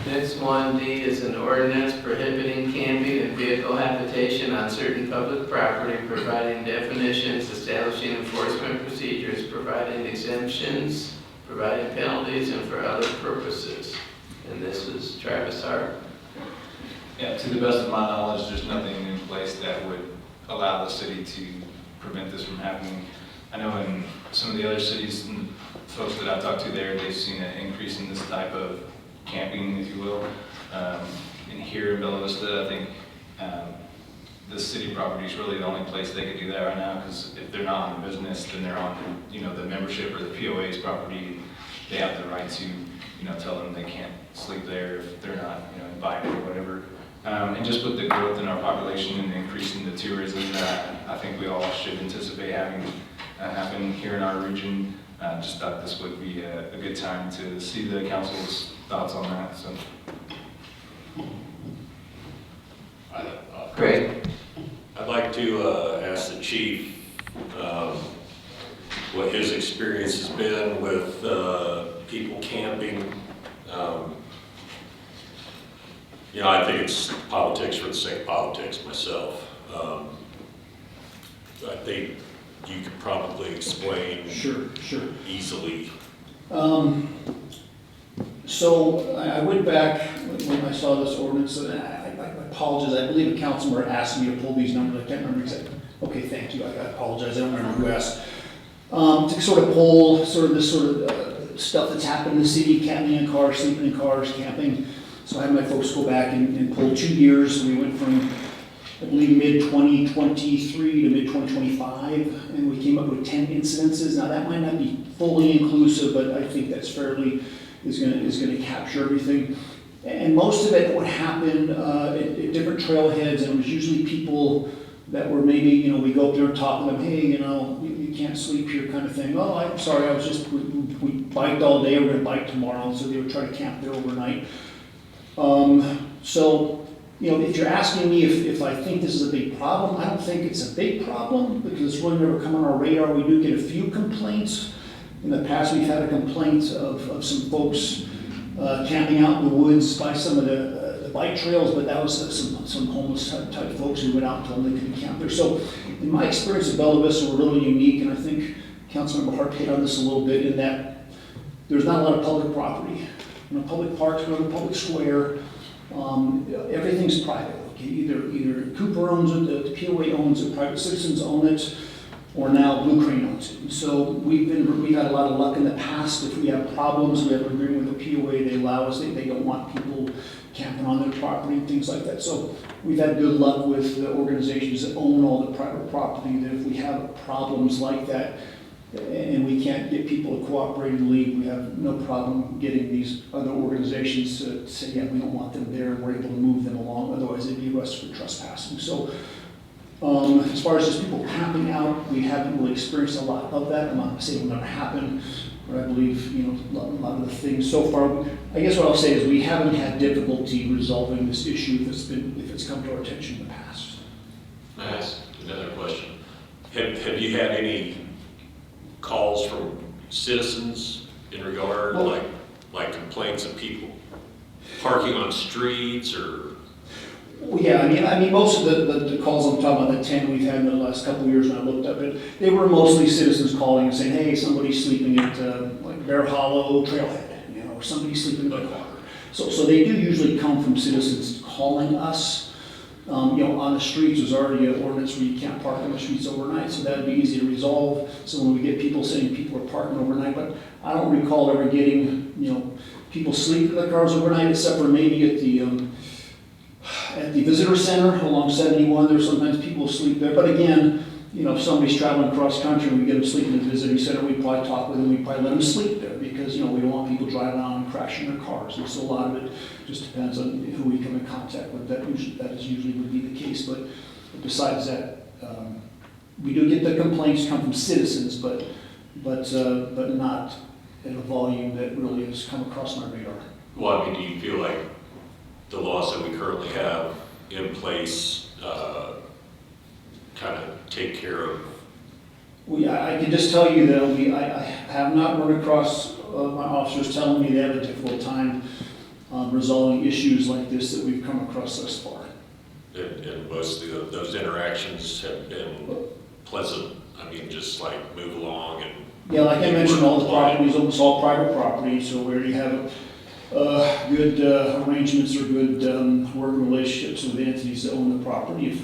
Next one, D, is an ordinance prohibiting camping and vehicle habitation on certain public property, providing definitions, establishing enforcement procedures, providing exemptions, providing penalties, and for other purposes. And this is Travis Hart. Yeah, to the best of my knowledge, there's nothing in place that would allow the city to prevent this from happening. I know in some of the other cities and folks that I've talked to there, they've seen an increase in this type of camping, if you will. And here in Bella Vista, I think the city property is really the only place they could do that right now, because if they're not on the business, then they're on, the membership or the POA's property. They have the right to, tell them they can't sleep there if they're not, invited or whatever. And just with the growth in our population and the increase in the tourism that I think we all should anticipate having happen here in our region, just thought this would be a good time to see the council's thoughts on that. So. Great. I'd like to ask the chief what his experience has been with people camping. I think it's politics for the sake of politics myself. I think you could probably explain Sure. easily. So I went back when I saw this ordinance, and I apologize, I believe a council member asked me to pull these numbers, I can't remember exactly. Okay, thank you, I apologize, I don't remember who asked. To sort of pull this stuff that's happened in the city, camping in cars, sleeping in cars, camping. So I had my folks go back and pull 2 years. We went from, I believe, mid-2023 to mid-2025, and we came up with 10 incidences. Now that might not be fully inclusive, but I think that's fairly, is going to capture everything. And most of it would happen at different trailheads, and it was usually people that were maybe, we go up there and talk to them, hey, you can't sleep here kind of thing. Oh, I'm sorry, we biked all day, we're going to bike tomorrow, so they would try to camp there overnight. So, if you're asking me if I think this is a big problem, I don't think it's a big problem because it's really never come on our radar. We do get a few complaints. In the past, we've had a complaint of some folks camping out in the woods by some of the bike trails, but that was some homeless type folks who went out and told them they couldn't camp there. So in my experience at Bella Vista, we're really unique, and I think Councilmember Hart hit on this a little bit in that there's not a lot of public property. Public parks, we have a public square, everything's private. Okay? Either Cooper owns it, the POA owns it, private citizens own it, or now Blue Crane owns it. And so we've had a lot of luck in the past. If we have problems, we have an agreement with the POA, they allow us, they don't want people camping on their property and things like that. So we've had good luck with the organizations that own all the private property, that if we have problems like that, and we can't get people to cooperate and leave, we have no problem getting these other organizations to say, yeah, we don't want them there, and we're able to move them along, otherwise they'd be arrested for trespassing. So as far as just people camping out, we haven't really experienced a lot of that. I'm not saying it'll never happen, but I believe, a lot of the things so far, I guess what I'll say is we haven't had difficulty resolving this issue if it's come to our attention in the past. I ask another question. Have you had any calls from citizens in regard, like complaints of people parking on streets or? Well, yeah, I mean, most of the calls I'm talking about, the 10 we've had in the last couple of years when I looked up it, they were mostly citizens calling and saying, hey, somebody's sleeping at like Bear Hollow Trailhead, or somebody's sleeping in my car. So they do usually come from citizens calling us. On the streets, there's already an ordinance where you can't park on the streets overnight, so that'd be easy to resolve. So when we get people saying people are parking overnight, but I don't recall ever getting, people sleeping in the cars overnight, except for maybe at the visitor center along 71, there's sometimes people sleep there. But again, if somebody's traveling cross country and we get them sleeping at the visitor center, we probably talk with them, we probably let them sleep there because, we don't want people driving around and crashing their cars. And so a lot of it just depends on who we come in contact with. That usually would be the case. But besides that, we do get the complaints come from citizens, but not in a volume that really has come across my radar. Well, do you feel like the laws that we currently have in place kind of take care of? I can just tell you that I have not run across my officers telling me they have a difficult time resolving issues like this that we've come across thus far. And most of those interactions have been pleasant. I mean, just like move along and. Yeah, like I mentioned, all the properties, almost all private property, so where you have good arrangements or good working relationships with entities that own the property.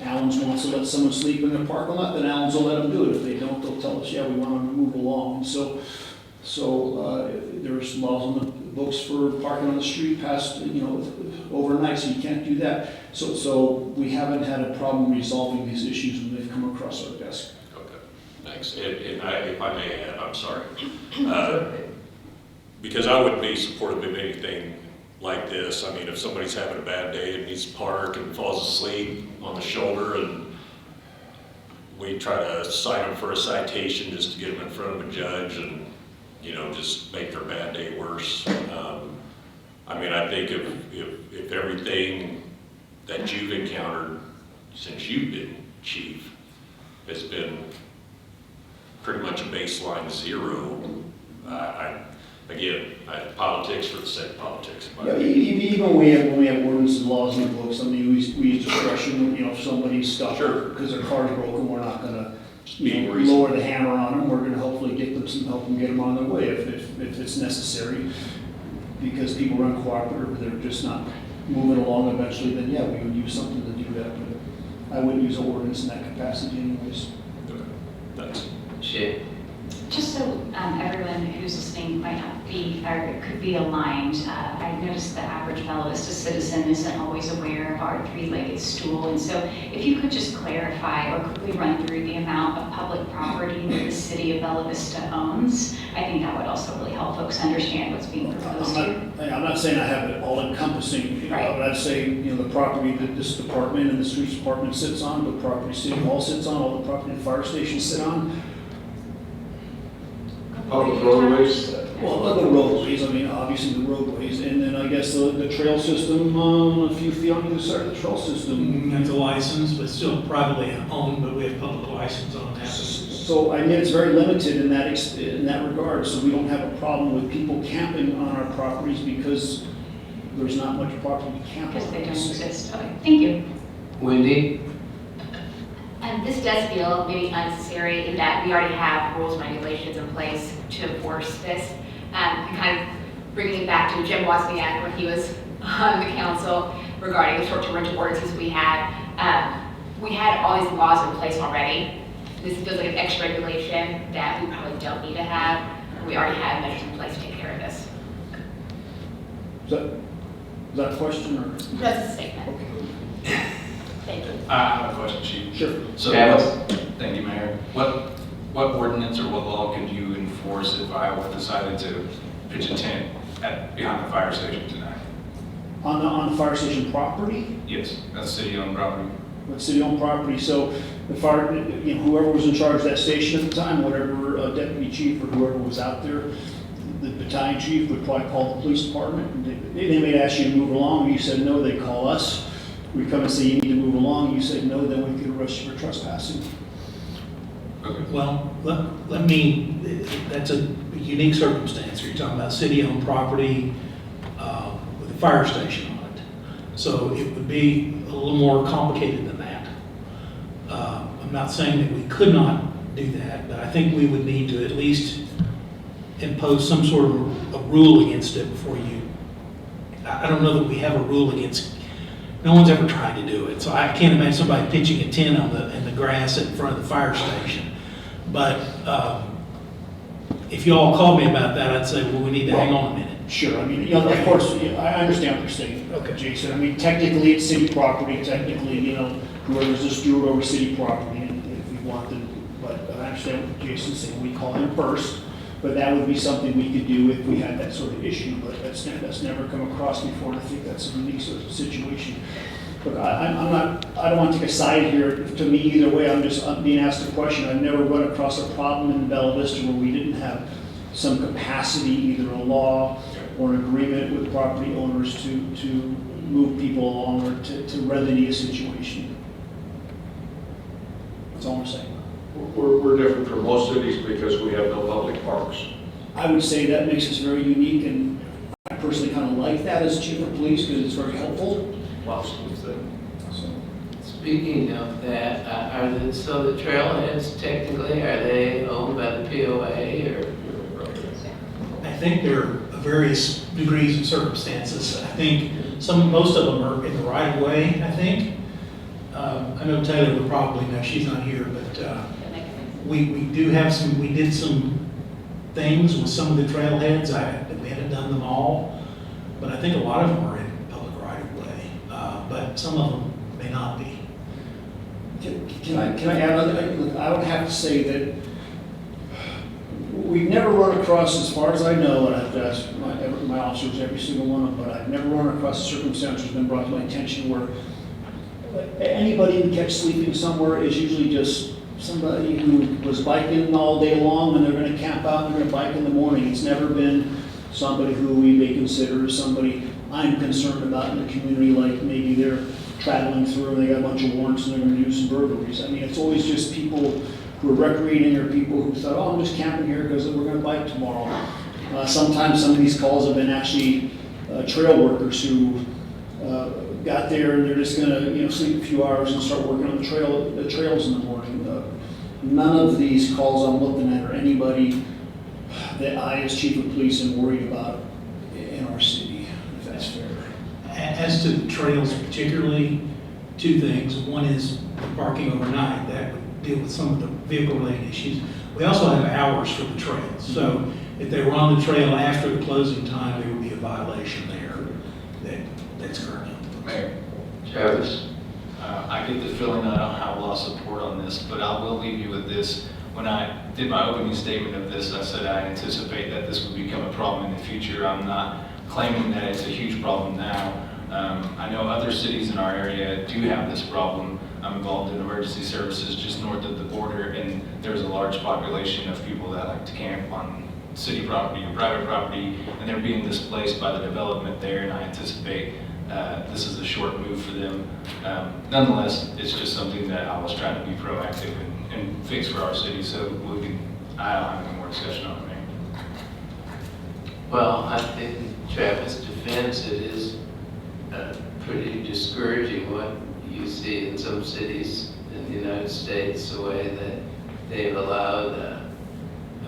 Allen's wants to let someone sleep in their parking lot, then Allen's will let them do it. If they don't, they'll tell us, yeah, we want them to move along. And so there's laws on the books for parking on the street past, overnight, so you can't do that. So we haven't had a problem resolving these issues when they've come across our desk. Okay, thanks. And if I may add, I'm sorry. Because I wouldn't be supportive of anything like this. I mean, if somebody's having a bad day and needs to park and falls asleep on the shoulder, and we try to cite them for a citation just to get them in front of a judge and, just make their bad day worse. I mean, I think if everything that you've encountered since you've been chief has been pretty much a baseline zero, again, politics for the sake of politics. Yeah, even when we have ordinance and laws in the books, I mean, we use discretion, if somebody's stuck because their car's broken, we're not gonna lower the hammer on them. We're gonna hopefully get them some help and get them on their way if it's necessary. Because people are uncooperative, they're just not moving along eventually, then yeah, we would use something to do that. But I wouldn't use an ordinance in that capacity anyways. Thanks. Shit. Just so everyone who's listening might not be, or could be aligned, I noticed the average Bella Vista citizen isn't always aware of our three-legged stool. And so if you could just clarify or quickly run through the amount of public property that the city of Bella Vista owns, I think that would also really help folks understand what's being proposed here. I'm not saying I have it all encompassing, Right. but I'd say, the property that this department and the streets department sits on, the property city hall sits on, all the property the fire station sit on. Public roadways? Well, the roadways, obviously the roadways, and then I guess the trail system, a few feet on either side of the trail system. That's a license, but still privately owned, but we have public license on that. So, it's very limited in that regard, so we don't have a problem with people camping on our properties because there's not much property to camp on. Because they don't exist. Okay, thank you. Wendy? This does feel maybe unnecessary in that we already have rules and regulations in place to enforce this. And kind of bringing it back to Jim Wozniak when he was on the council regarding the short-term rental ordinances we had all these laws in place already. This feels like an extra regulation that we probably don't need to have. We already have measures in place to take care of this. Is that a question or? That's a statement. Okay. Thank you. I have a question, Chief. Sure. So, thank you, Mayor. What ordinance or what law could you enforce if I decided to pitch a tent behind the fire station tonight? On the fire station property? Yes, that's city-owned property. It's city-owned property, so the fire, whoever was in charge of that station at the time, whatever deputy chief or whoever was out there, the battalion chief would probably call the police department. And they may ask you to move along, you said no, they call us. We come and say you need to move along, you said no, then we could arrest you for trespassing. Okay. Well, let me, that's a unique circumstance. You're talking about city-owned property with a fire station on it. So it would be a little more complicated than that. I'm not saying that we could not do that, but I think we would need to at least impose some sort of a rule against it before you, I don't know that we have a rule against, no one's ever tried to do it. So I can't imagine somebody pitching a tent in the grass in front of the fire station. But if you all called me about that, I'd say, well, we need to hang on a minute. Sure, of course, I understand what you're saying, Okay. Jason. Technically, it's city property, technically, whoever's just steward over city property, and if we want to, but I understand what Jason's saying, we call him first, but that would be something we could do if we had that sort of issue, but that's never come across before, and I think that's a unique sort of situation. Look, I don't want to take a side here to me either way, I'm being asked a question. I've never run across a problem in Bella Vista where we didn't have some capacity, either a law or an agreement with property owners to move people along or to remedy a situation. That's all I'm saying. We're different from most cities because we have no public parks. I would say that makes us very unique, and I personally kind of like that as chief of police because it's very helpful. Speaking of that, so the trailheads technically, are they owned by the POA or? I think there are various degrees and circumstances. I think most of them are in the right of way, I think. I know Taylor would probably know, she's not here, but we did some things with some of the trailheads. We haven't done them all, but I think a lot of them are in public right of way, but some of them may not be. Can I add, look, I would have to say that we've never run across, as far as I know, and I've asked my officers, every single one of them, but I've never run across a circumstance that's been brought to my attention where anybody who catch sleeping somewhere is usually just somebody who was biking all day long and they're gonna camp out and they're gonna bike in the morning. It's never been somebody who we may consider somebody I'm concerned about in the community, like maybe they're traveling through and they got a bunch of warrants and they're gonna do some burglaries. I mean, it's always just people who are recreating or people who thought, oh, I'm just camping here because we're gonna bike tomorrow. Sometimes some of these calls have been actually trail workers who got there and they're just gonna sleep a few hours and start working on the trails in the morning. None of these calls I'm looking at are anybody that I, as chief of police, am worried about in our city, if that's fair. As to the trails particularly, two things. One is parking overnight. That would deal with some of the vehicle-related issues. We also have hours for the trails. So if they were on the trail after the closing time, there would be a violation there that's currently. Mayor, Travis? I get the feeling I don't have a lot of support on this, but I will leave you with this. When I did my opening statement of this, I said I anticipate that this would become a problem in the future. I'm not claiming that it's a huge problem now. I know other cities in our area do have this problem. I'm involved in emergency services just north of the border, and there's a large population of people that like to camp on city property or private property, and they're being displaced by the development there, and I anticipate this is a short move for them. Nonetheless, it's just something that I was trying to be proactive and fix for our city, so I don't have any more discussion on it, Mayor. Well, I think in Travis' defense, it is pretty discouraging what you see in some cities in the United States, the way that they've allowed a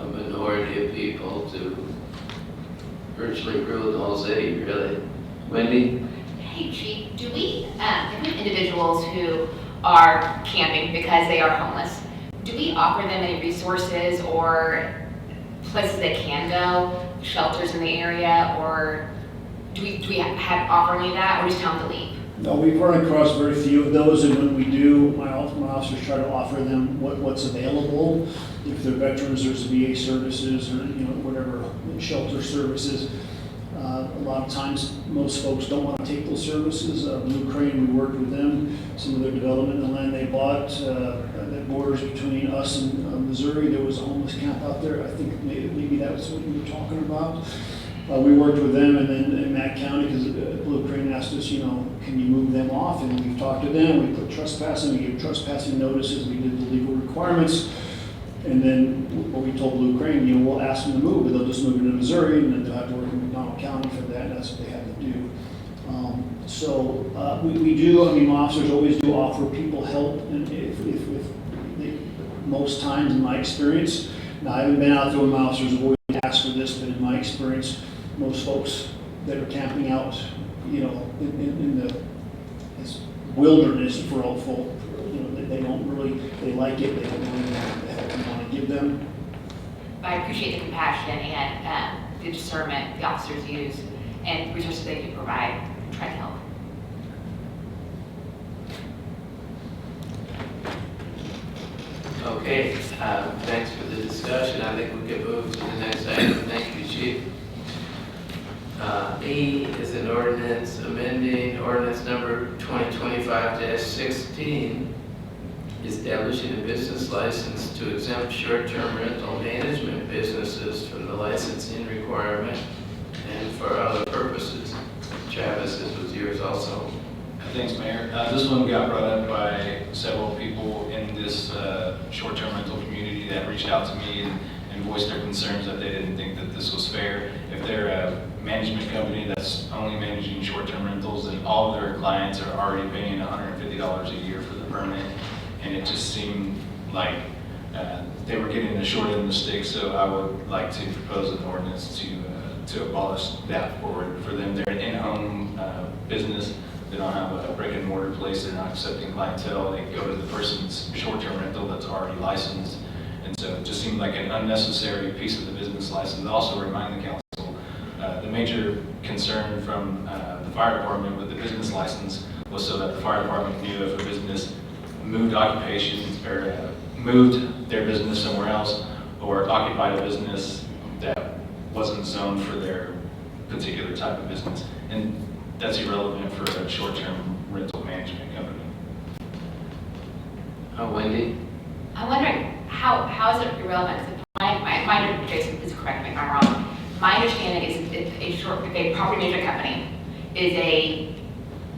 minority of people to virtually rule the whole city, really. Wendy? Hey, Chief, do we have individuals who are camping because they are homeless? Do we offer them any resources or places they can go, shelters in the area, or do we have offer any of that, or just tell them to leave? No, we've run across very few of those, and when we do, my officers try to offer them what's available. If they're veterans, there's VA services or whatever shelter services. A lot of times, most folks don't want to take those services. Blue Crane, we worked with them. Some of their development in the land they bought, that borders between us and Missouri, there was a homeless camp out there. I think maybe that was what you were talking about. We worked with them, and then in Mack County, because Blue Crane asked us, can you move them off? And we've talked to them. We put trespassing, we gave trespassing notices, we did the legal requirements. And then what we told Blue Crane, we'll ask them to move, but they'll just move into Missouri, and then they'll have to work in McDonald County for that, and that's what they have to do. We do, my officers always do offer people help, and if most times in my experience, now I haven't been out there with my officers have always asked for this, but in my experience, most folks that are camping out, in the wilderness for all folk, they don't really, they like it, they don't really want the help we want to give them. I appreciate the compassion and the discernment the officers use and resources they do provide, try to help. Okay, thanks for the discussion. I think we can move to the next item. Thank you, Chief. E is an ordinance amending ordinance number 2025-16, establishing a business license to exempt short-term rental management businesses from the licensing requirement and for other purposes. Travis, this was yours also. Thanks, Mayor. This one got brought up by several people in this short-term rental community that reached out to me and voiced their concerns that they didn't think that this was fair. If they're a management company that's only managing short-term rentals, then all of their clients are already paying $150 a year for the permit, and it just seemed like they were getting the short end of the stick. So I would like to propose an ordinance to abolish that for them. They're an in-home business. They don't have a brick and mortar place. place, they're not accepting clientele, they go to the person's short-term rental that's already licensed. And so it just seemed like an unnecessary piece of the business license. Also remind the council, the major concern from the fire department with the business license was so that the fire department knew if a business moved occupations or moved their business somewhere else or occupied a business that wasn't zoned for their particular type of business. And that's irrelevant for a short-term rental management company. Wendy? I'm wondering, how is it irrelevant? 'Cause my Jason, please correct me if I'm wrong. My understanding is if a property management company is a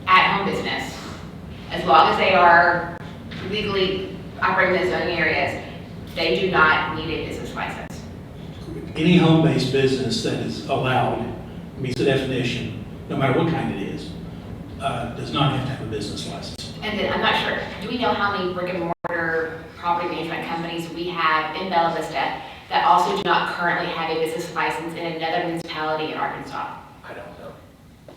at-home business, as long as they are legally operating in zoning areas, they do not need a business license. Any home-based business that is allowed, meets the definition, no matter what kind it is, does not have to have a business license. And then I'm not sure, do we know how many brick and mortar property management companies we have in Bella Vista that also do not currently have a business license in another municipality in Arkansas? I don't know.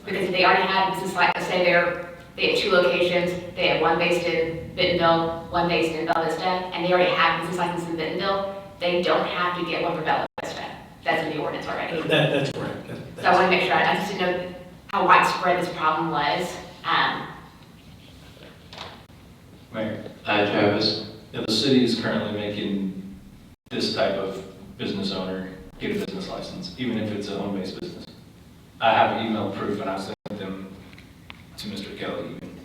Because if they already have a business license, say they have 2 locations, they have one based in Bentonville, one based in Bella Vista, and they already have business license in Bentonville, they don't have to get one for Bella Vista. That's in the ordinance already. That's correct. So I want to make sure, I just didn't know how widespread this problem was. Mayor? Travis? Yeah, the city is currently making this type of business owner get a business license, even if it's a home-based business. I have email proof and I sent them to Mr. Kelly even.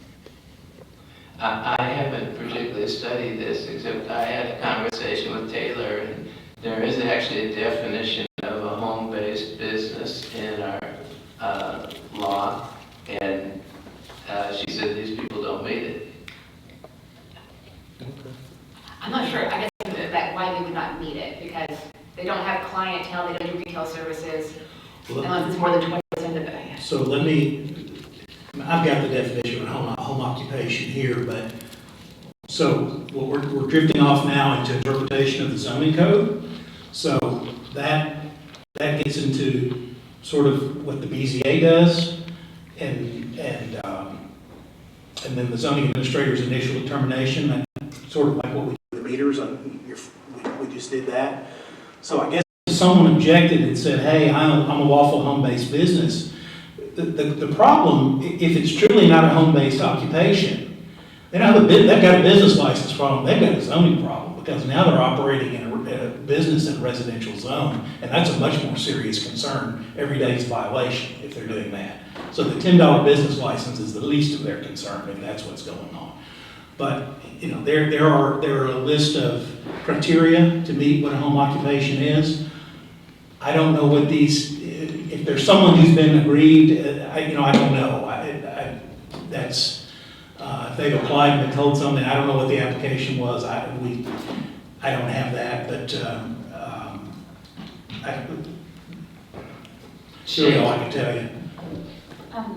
I haven't particularly studied this, except I had a conversation with Taylor, and there is actually a definition of a home-based business in our law, and she said these people don't meet it. I'm not sure, I guess that why they would not need it, because they don't have clientele, they don't do retail services, unless it's more than 20% of it. So I've got the definition of home occupation here, but, so we're drifting off now into interpretation of the zoning code. So that gets into sort of what the BZA does, and then the zoning administrator's initial determination, and sort of like what we do with the meters, we just did that. So I guess if someone objected and said, hey, I'm a lawful home-based business, the problem, if it's truly not a home-based occupation, they've got a business license problem, they've got a zoning problem, because now they're operating in a business in a residential zone, and that's a much more serious concern, every day's violation if they're doing that. So the $10 business license is the least of their concern if that's what's going on. But, you know, there are a list of criteria to meet what a home occupation is. I don't know what these, if there's someone who's been agreed, I don't know. If they've applied and been told something, I don't know what the application was. I don't have that, but really all I can tell you.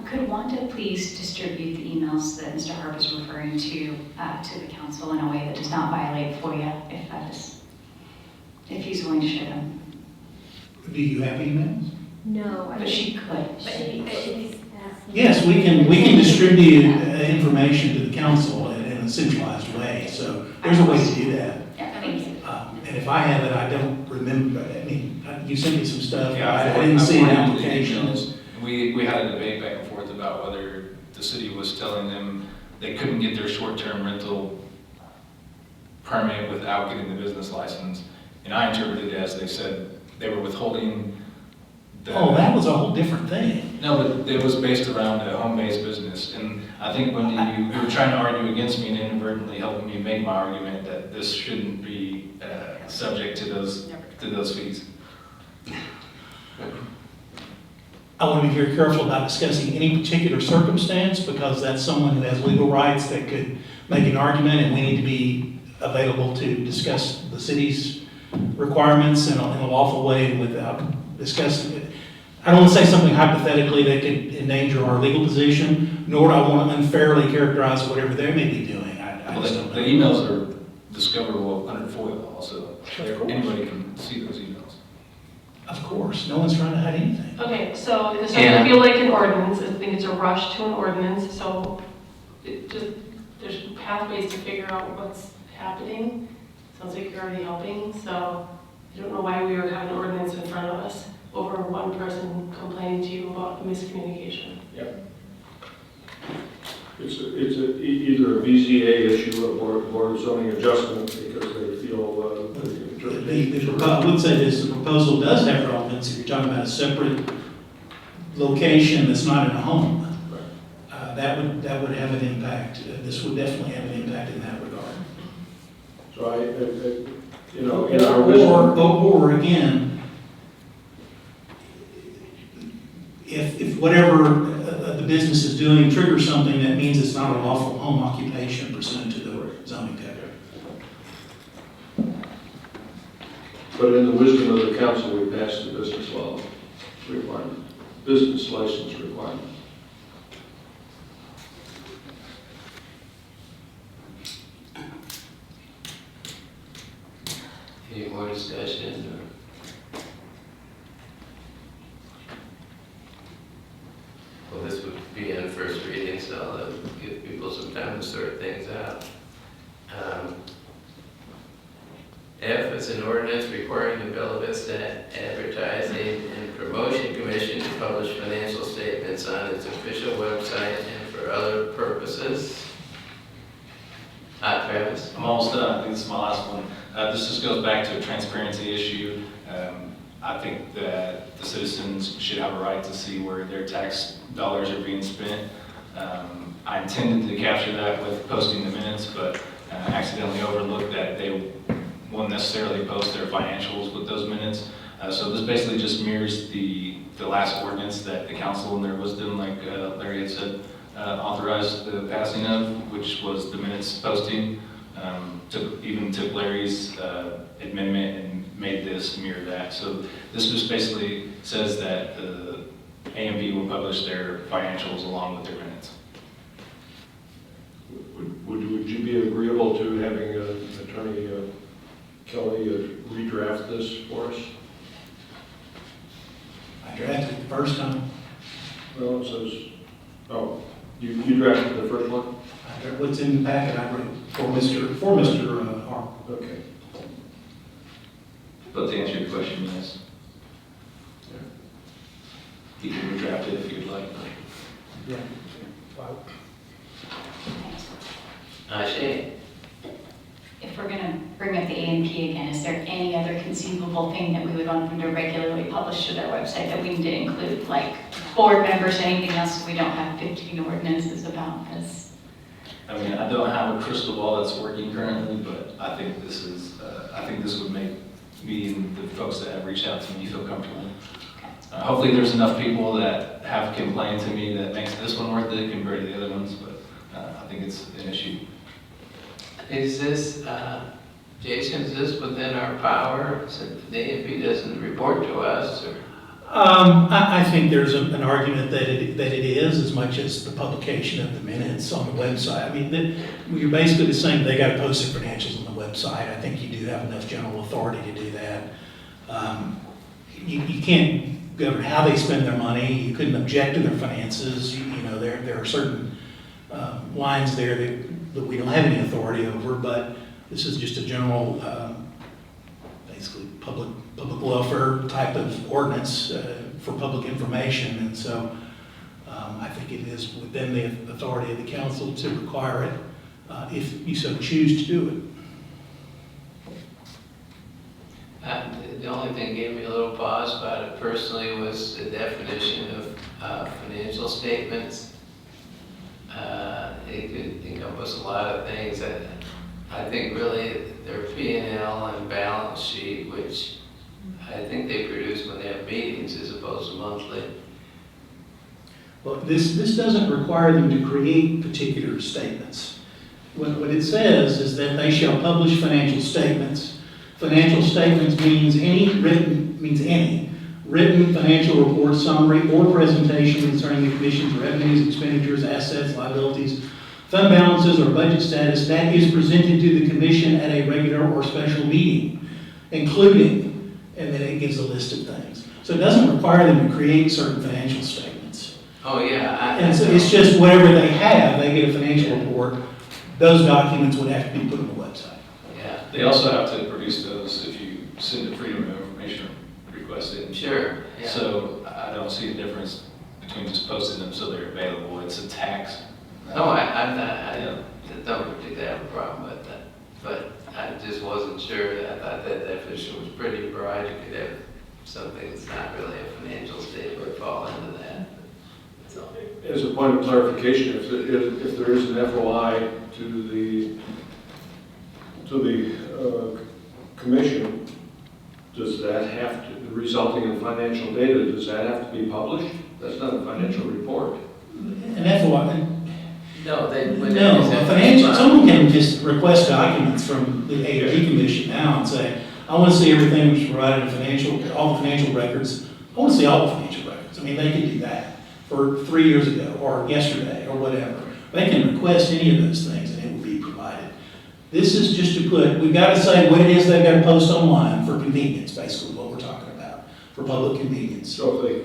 Could Wanda please distribute the emails that Mr. Harp is referring to the council in a way that does not violate FOIA, if he's willing to share them? Do you have emails? No. But she could. Yes, we can distribute information to the council in a centralized way, so there's a way to do that. Yeah, thank you. And if I have it, I don't remember, I mean, you sent me some stuff, Yeah, I didn't see an forwarded the application. emails. We had a debate back and forth about whether the city was telling them they couldn't get their short-term rental permit without getting the business license. And I interpreted it as they said they were withholding the... Oh, that was a whole different thing. No, but it was based around a home-based business. And I think when you were trying to argue against me and inadvertently helping me make my argument that this shouldn't be subject to those fees. I want to be very careful about discussing any particular circumstance, because that's someone who has legal rights that could make an argument, and we need to be available to discuss the city's requirements in a lawful way without discussing it. I don't want to say something hypothetically that could endanger our legal position, nor do I want to unfairly characterize whatever they may be doing. I just don't know. The emails are discoverable under FOIA law, so anybody can see those emails. Of course, no one's trying to hide anything. Okay, so this doesn't feel like an ordinance, I think it's a rush to an ordinance, so there's pathways to figure out what's happening. Sounds like you're already helping, so I don't know why we would have an ordinance in front of us over one person complaining to you about miscommunication. It's either a BZA issue or Board of Zoning adjustment because they feel I would say this, the proposal does have relevance if you're talking about a separate location that's not in a home. That would have an impact. This would definitely have an impact in that regard. So in our or again, if whatever the business is doing triggers something, that means it's not a lawful home occupation pursuant to the zoning code. But in the wisdom of the council, we passed the business law requirement, business license requirement. Any more discussion? Well, this would be on first reading, so I'll give people some time to sort things out. F is an ordinance requiring the Bella Vista Advertising and Promotion Commission to publish financial statements on its official website and for other purposes. Travis? I'm almost done. I think this is my last one. This just goes back to a transparency issue. I think that the citizens should have a right to see where their tax dollars are being spent. I intended to capture that with posting the minutes, but accidentally overlooked that they won't necessarily post their financials with those minutes. So this basically just mirrors the last ordinance that the council in their wisdom, like Larry had said, authorized the passing of, which was the minutes posting. Took Larry's amendment and made this mirror that. So this just basically says that the A&B will publish their financials along with their minutes. Would you be agreeable to having Attorney Kelly redraft this for us? I drafted it the first time. Well, it says, you drafted the first one? What's in the packet I wrote for Mr. Harp. Okay. But to answer your question, yes. You can redraft it if you'd like. Yeah. Shane? If we're going to bring up the A&P again, is there any other conceivable thing that we would want them to regularly publish to their website that we need to include, like board members, anything else? We don't have 15 ordinances about this. I mean, I don't have a crystal ball that's working currently, but I think this is, I think this would make me and the folks that have reached out to me feel comfortable. Hopefully there's enough people that have complained to me that makes this one worth it compared to the other ones, but I think it's an issue. Is this, Jason, is this within our power, since the A&P doesn't report to us, or? I think there's an argument that it is, as much as the publication of the minutes on the website. I mean, you're basically saying they got to post their financials on the website. I think you do have enough general authority to do that. You can't govern how they spend their money. You couldn't object to their finances. You know, there are certain lines there that we don't have any authority over, but this is just a general, basically public welfare type of ordinance for public information. And so I think it is within the authority of the council to require it if you so choose to do it. The only thing gave me a little pause about it personally was the definition of financial statements. It could encompass a lot of things. I think really their P&L and balance sheet, which I think they produce when they have meetings as opposed to monthly. Well, this doesn't require them to create particular statements. What it says is that they shall publish financial statements. Financial statements means any written financial report, summary, or presentation concerning the commission's revenues, expenditures, assets, liabilities, fund balances, or budget status that is presented to the commission at a regular or special meeting, including, and then it gives a list of things. So it doesn't require them to create certain financial statements. Oh, yeah. And so it's just whatever they have, they get a financial report, those documents would have to be put on the website. Yeah, They also have to produce those if you send a freedom of information request in. sure, yeah. So I don't see a difference between just posting them so they're available. It's a tax. No, I don't particularly have a problem with that, but I just wasn't sure. I thought that definition was pretty broad. You could have something that's not really a financial statement fall into that. So, As a point of clarification, if there is an FOI to the commission, does that have to, resulting in financial data, does that have to be published? That's not a financial report. And FOI, no, they. no, a financial, someone can just request documents from the AG Commission now and say, I want to see everything which is provided in financial, all the financial records. I want to see all the financial records. I mean, they could do that for 3 years ago or yesterday or whatever. They can request any of those things and it will be provided. This is just to put, we've got to say what it is they've got to post online for convenience, basically what we're talking about, for public convenience. So if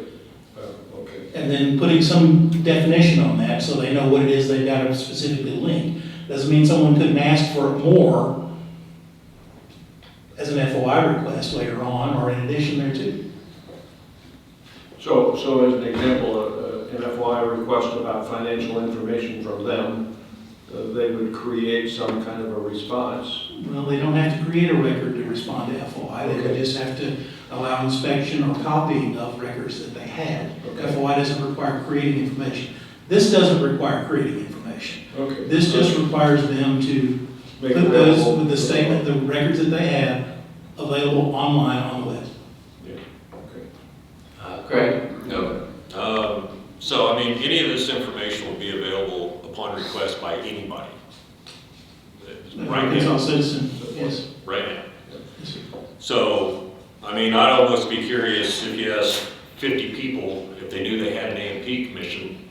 they, okay. And then putting some definition on that so they know what it is they've got to specifically link. Doesn't mean someone couldn't ask for more as an FOI request later on or in addition thereto. So as an example, an FOI request about financial information from them, they would create some kind of a response. Well, they don't have to create a record to respond to FOI. They would just have to allow inspection or copying of records that they had. Okay. FOI doesn't require creating information. This doesn't require creating information. Okay. This just requires them to Make put it those available. with the statement, the records that they have available online on the web. Yeah, okay. Craig? No. So, I mean, any of this information will be available upon request by anybody. Right It's all now. citizen, yes. Right now. Yes, sir. So, I mean, I'd almost be curious if you asked 50 people if they knew they had an AMP commission.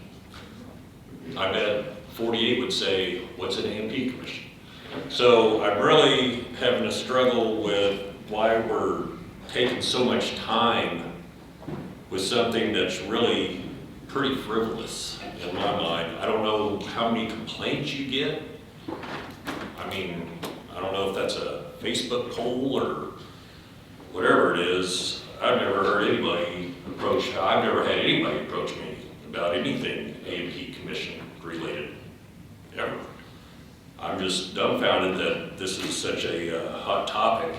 I bet 48 would say, what's an AMP commission? So I'm really having a struggle with why we're taking so much time with something that's really pretty frivolous in my mind. I don't know how many complaints you get. I mean, I don't know if that's a Facebook poll or whatever it is. I've never heard anybody I've never had anybody approach me about anything AMP commission related, ever. I'm just dumbfounded that this is such a hot topic,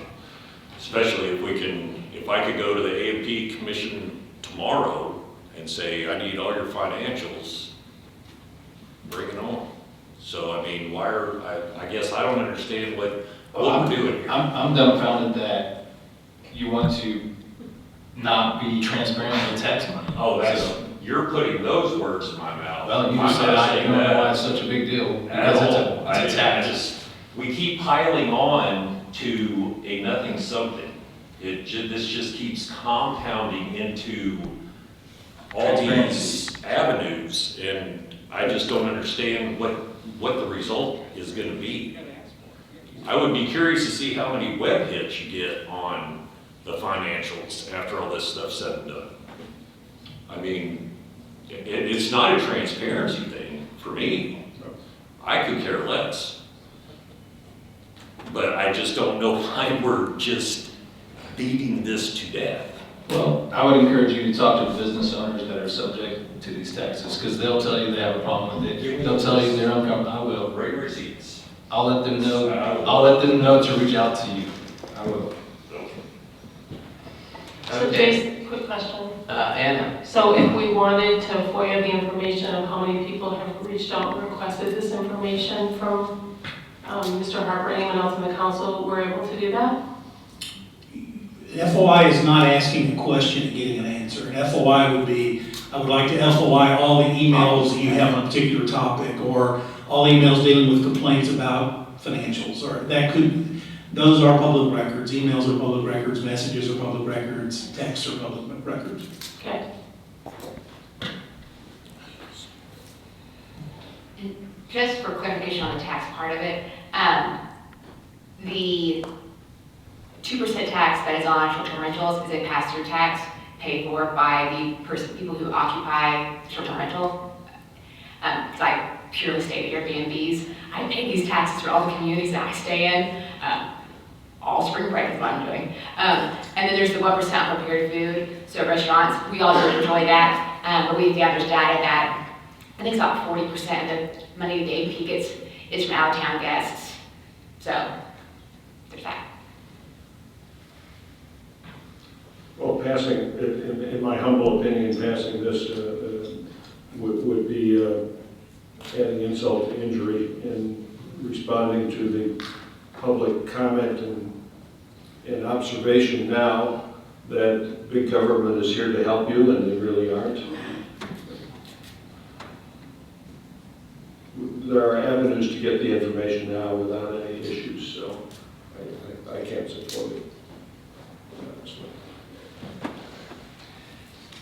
especially if I could go to the AMP commission tomorrow and say, I need all your financials, bring it on. So, I mean, I guess I don't understand what we're doing here. I'm dumbfounded that you want to not be transparent with tax money. Oh, you're putting those words in my mouth. Well, you I'm just said not I saying don't know that why it's such a big deal. at Because all. it's a tax. We keep piling on to a nothing something. This just keeps compounding into all these avenues, and I just don't understand what the result is gonna be. I would be curious to see how many web hits you get on the financials after all this stuff's said and done. I mean, it's not a transparency thing for me. I could care less. But I just don't know why we're just beating this to death. Well, I would encourage you to talk to the business owners that are subject to these taxes, because they'll tell you they have a problem with it. They'll tell you they're uncomfortable. I will. Great receipts. I'll let them know. I'll let them know to reach out to you. I will. So Jason, quick question. Anna? So if we wanted to FOIA the information of how many people have reached out and requested this information from Mr. Harper, anyone else in the council, we're able to do that? FOI is not asking a question and getting an answer. An FOI would be, I would like to FOI all the emails that you have on a particular topic, or all emails dealing with complaints about financials, or that could, those are public records. Emails are public records, messages are public records, texts are public records. Okay. And just for clarification on the tax part of it, the 2% tax that is on short-term rentals is a pass-through tax paid for by the people who occupy short-term rental. Because I purely stay at Airbnbs. I pay these taxes for all the communities that I stay in. All spring break is what I'm doing. And then there's the 1% for prepared food. So restaurants, we all do enjoy that. But there's data that I think it's about 40% of the money the AP gets is from out-of-town guests. So there's that. Well, passing, in my humble opinion, passing this would be adding insult to injury and responding to the public comment and observation now that big government is here to help you, and they really aren't. There are avenues to get the information now without any issues, so I can't support it.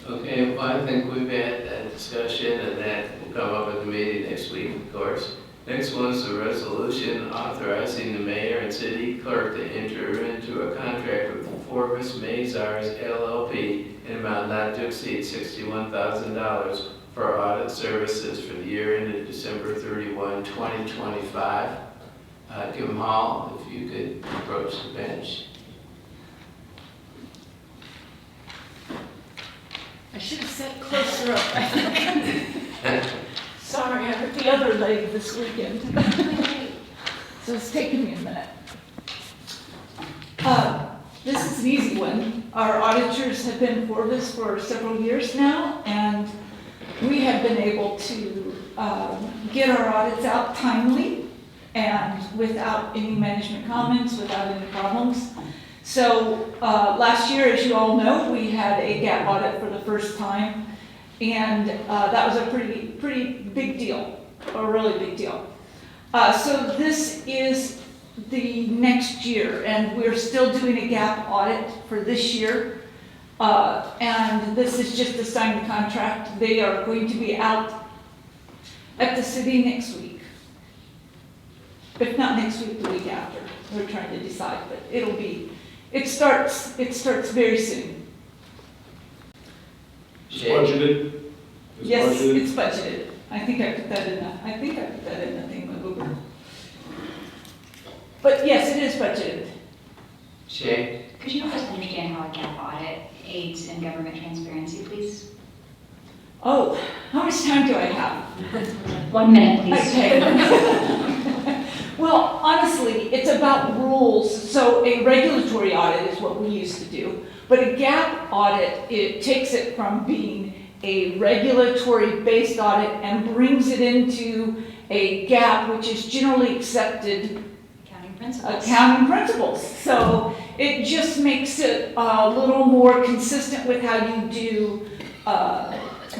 Okay, well, I think we've had that discussion, and that will come up at the meeting next week, of course. Next one is a resolution authorizing the mayor and city clerk to enter into a contract with Forbes Mazars LLP in amount not to exceed $61,000 for audit services for the year ended December 31, 2025. Kim Hall, if you could approach the bench. I should have sat closer up, I think. Sorry, I hurt the other leg this weekend. So it's taken me a minute. This is an easy one. Our auditors have been Forbes for several years now, and we have been able to get our audits out timely and without any management comments, without any problems. So last year, as you all know, we had a gap audit for the first time, and that was a pretty big deal, a really big deal. So this is the next year, and we're still doing a gap audit for this year. And this is just a signed contract. They are going to be out at the city next week. If not next week, the week after. We're trying to decide, but it starts very soon. It's budgeted? Yes, it's budgeted. I think I put that in the thing. But yes, it is budgeted. Shay? Could you help us understand how a gap audit aids in government transparency, please? Oh, how much time do I have? 1 minute, please. Okay. Well, honestly, it's about rules. So a regulatory audit is what we used to do. But a gap audit, it takes it from being a regulatory-based audit and brings it into a gap, which is generally accepted accounting principles. So it just makes it a little more consistent with how you do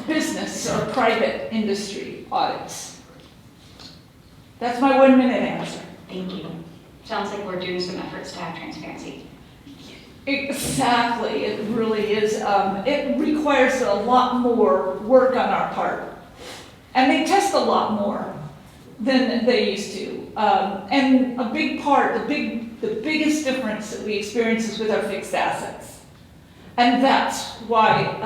business or private industry audits. That's my 1 minute answer. Thank you. Sounds like we're doing some efforts to have transparency. Exactly, it really is. It requires a lot more work on our part. And they test a lot more than they used to. And a big part, the biggest difference that we experience is with our fixed assets. And that's why,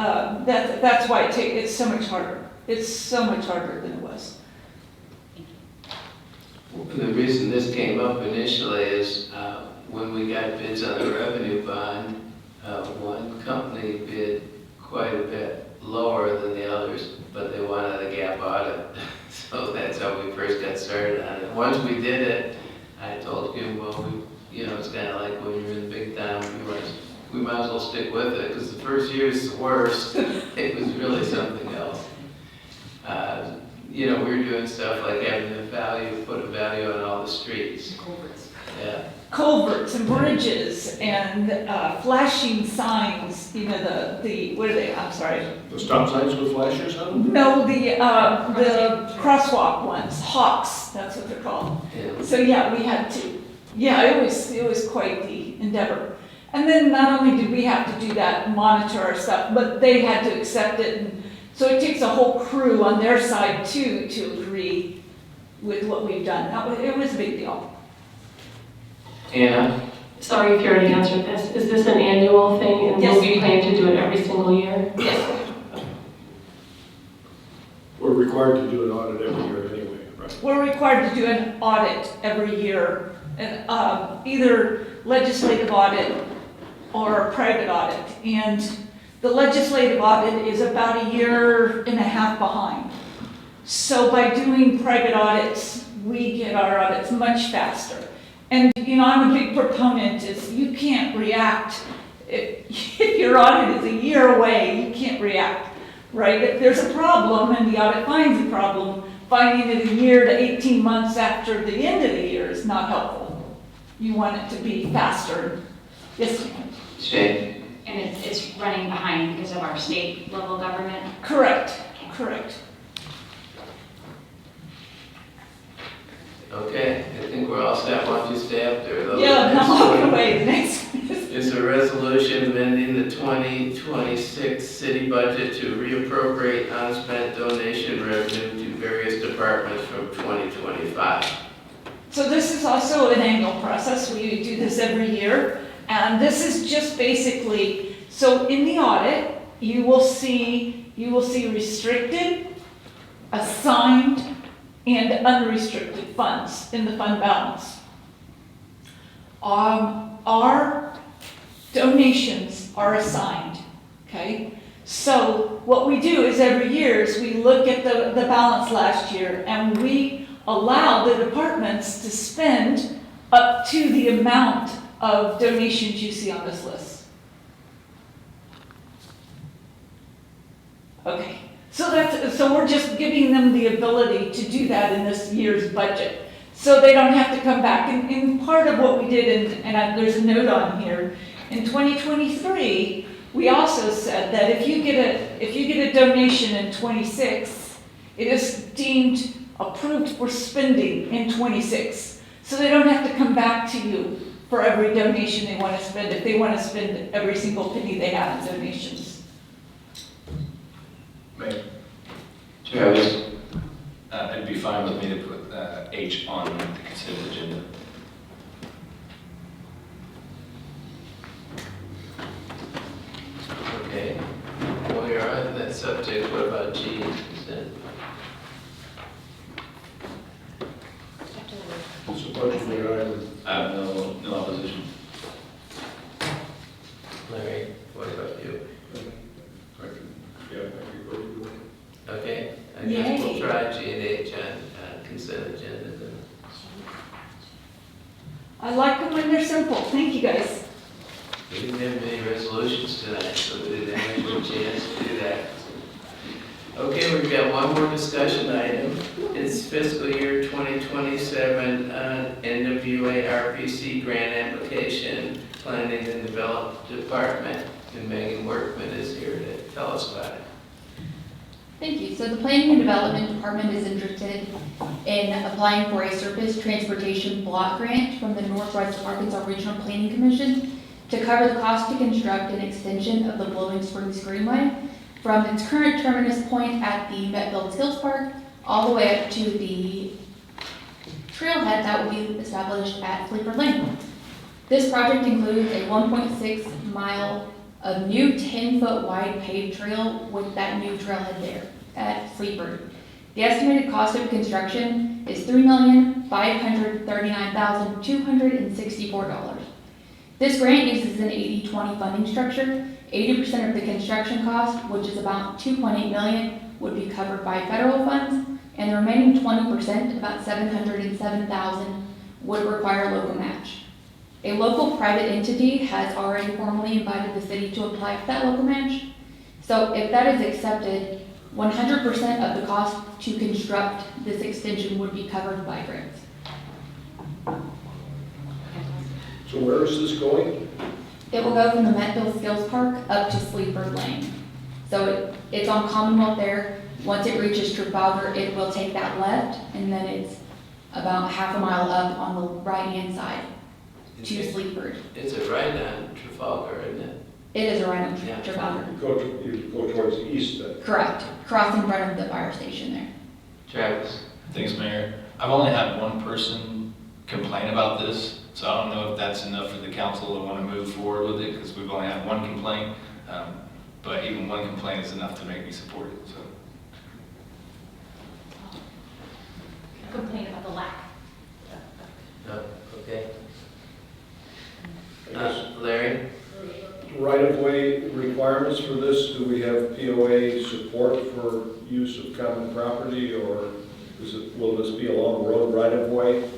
that's why it's so much harder. It's so much harder than it was. The reason this came up initially is when we got bids on the revenue bond, one company bid quite a bit lower than the others, but they wanted a gap audit. So that's how we first got started on it. Once we did it, I told Kim, well, it's kind of like when you're in big time, we might as well stick with it, because the first year is the worst. It was really something else. We were doing stuff like having put a value on all the streets. Culverts. Yeah. Culverts and bridges and flashing signs, what are they, I'm sorry. The stop signs with flashers on them? No, the crosswalk ones, hawks, that's what they're called. Yeah. So yeah, we had to, it was quite the endeavor. And then not only did we have to do that, monitor our stuff, but they had to accept it. And so it takes a whole crew on their side too to agree with what we've done. It was a big deal. Anna? Sorry if you already answered this. Is this an annual thing and Yes. will we plan to do it every single year? Yes. We're required to do an audit every year anyway, right? We're required to do an audit every year, and either legislative audit or a private audit. And the legislative audit is about a year and a half behind. So by doing private audits, we get our audits much faster. And, I'm a big proponent is you can't react. If your audit is a year away, you can't react, right? If there's a problem and the audit finds a problem, finding it a year to 18 months after the end of the year is not helpful. You want it to be faster. Yes, ma'am. Shane? And it's running behind because of our state level government? Correct, correct. Okay, I think we're all set. Why don't you stay up there? Though. Yeah, Next I'm walking one away. Next. is a resolution amending the 2026 city budget to reappropriate unspent donation revenue to various departments from 2025. So this is also an annual process. We do this every year. And this is just basically, so in the audit, you will see restricted, assigned, and unrestricted funds in the fund balance. Our donations are assigned, okay? So what we do is every year is we look at the balance last year and we allow the departments to spend up to the amount of donations you see on this list. Okay, so we're just giving them the ability to do that in this year's budget. So they don't have to come back. And part of what we did, and there's a note on here, in 2023, we also said that if you get a donation in 26, it is deemed approved for spending in 26. So they don't have to come back to you for every donation they want to spend, if they want to spend every single penny they have in donations. Mayor, Travis? it'd be fine with me to put H on the consent agenda. Okay. Well, you're on that subject. What about G? Consent? It's a budget item. I have no opposition. Larry, what about you? Yeah, I can go to it. Okay, I guess we'll Yay. try G and H on consent agenda then. I like them when they're simple. Thank you, guys. We didn't have many resolutions tonight, so we didn't have a chance to do that. Okay, we've got one more discussion item. It's fiscal year 2027 NWA RPC grant application, Planning and Development Department. And Megan Workman is here to tell us about it. Thank you. So the Planning and Development Department is interested in applying for a surface transportation block grant from the Northwest Arkansas Regional Planning Commission to cover the cost to construct an extension of the Blowing Springs Greenway from its current terminus point at the Metville Skills Park all the way up to the trailhead that will be established at Sleeper Lane. This project includes a 1.6 mile of new 10-foot wide paved trail with that new trailhead there at Sleeper. The estimated cost of construction is $3,539,264. This grant uses an 80-20 funding structure. 80% of the construction cost, which is about $2.8 million, would be covered by federal funds, and the remaining 20%, about $707,000, would require local match. A local private entity has already formally invited the city to apply for that local match. So if that is accepted, 100% of the cost to construct this extension would be covered by grants. So where is this going? It will go from the Metville Skills Park up to Sleeper Lane. So it's on Commonwealth there. Once it reaches Trafalgar, it will take that left, and then it's about half a mile up on the right-hand side to Sleepford. It's a right on Trafalgar, isn't it? It is a right on Yeah. Trafalgar. You go towards the east then? Correct. Cross in front of the fire station there. Travis? Thanks, Mayor. I've only had one person complain about this, so I don't know if that's enough for the council to want to move forward with it, because we've only had one complaint, but even one complaint is enough to make me support it, so. Complain about the lack. No, okay. Larry? Right-of-way requirements for this, do we have POA support for use of common property, or will this be along road right-of-way?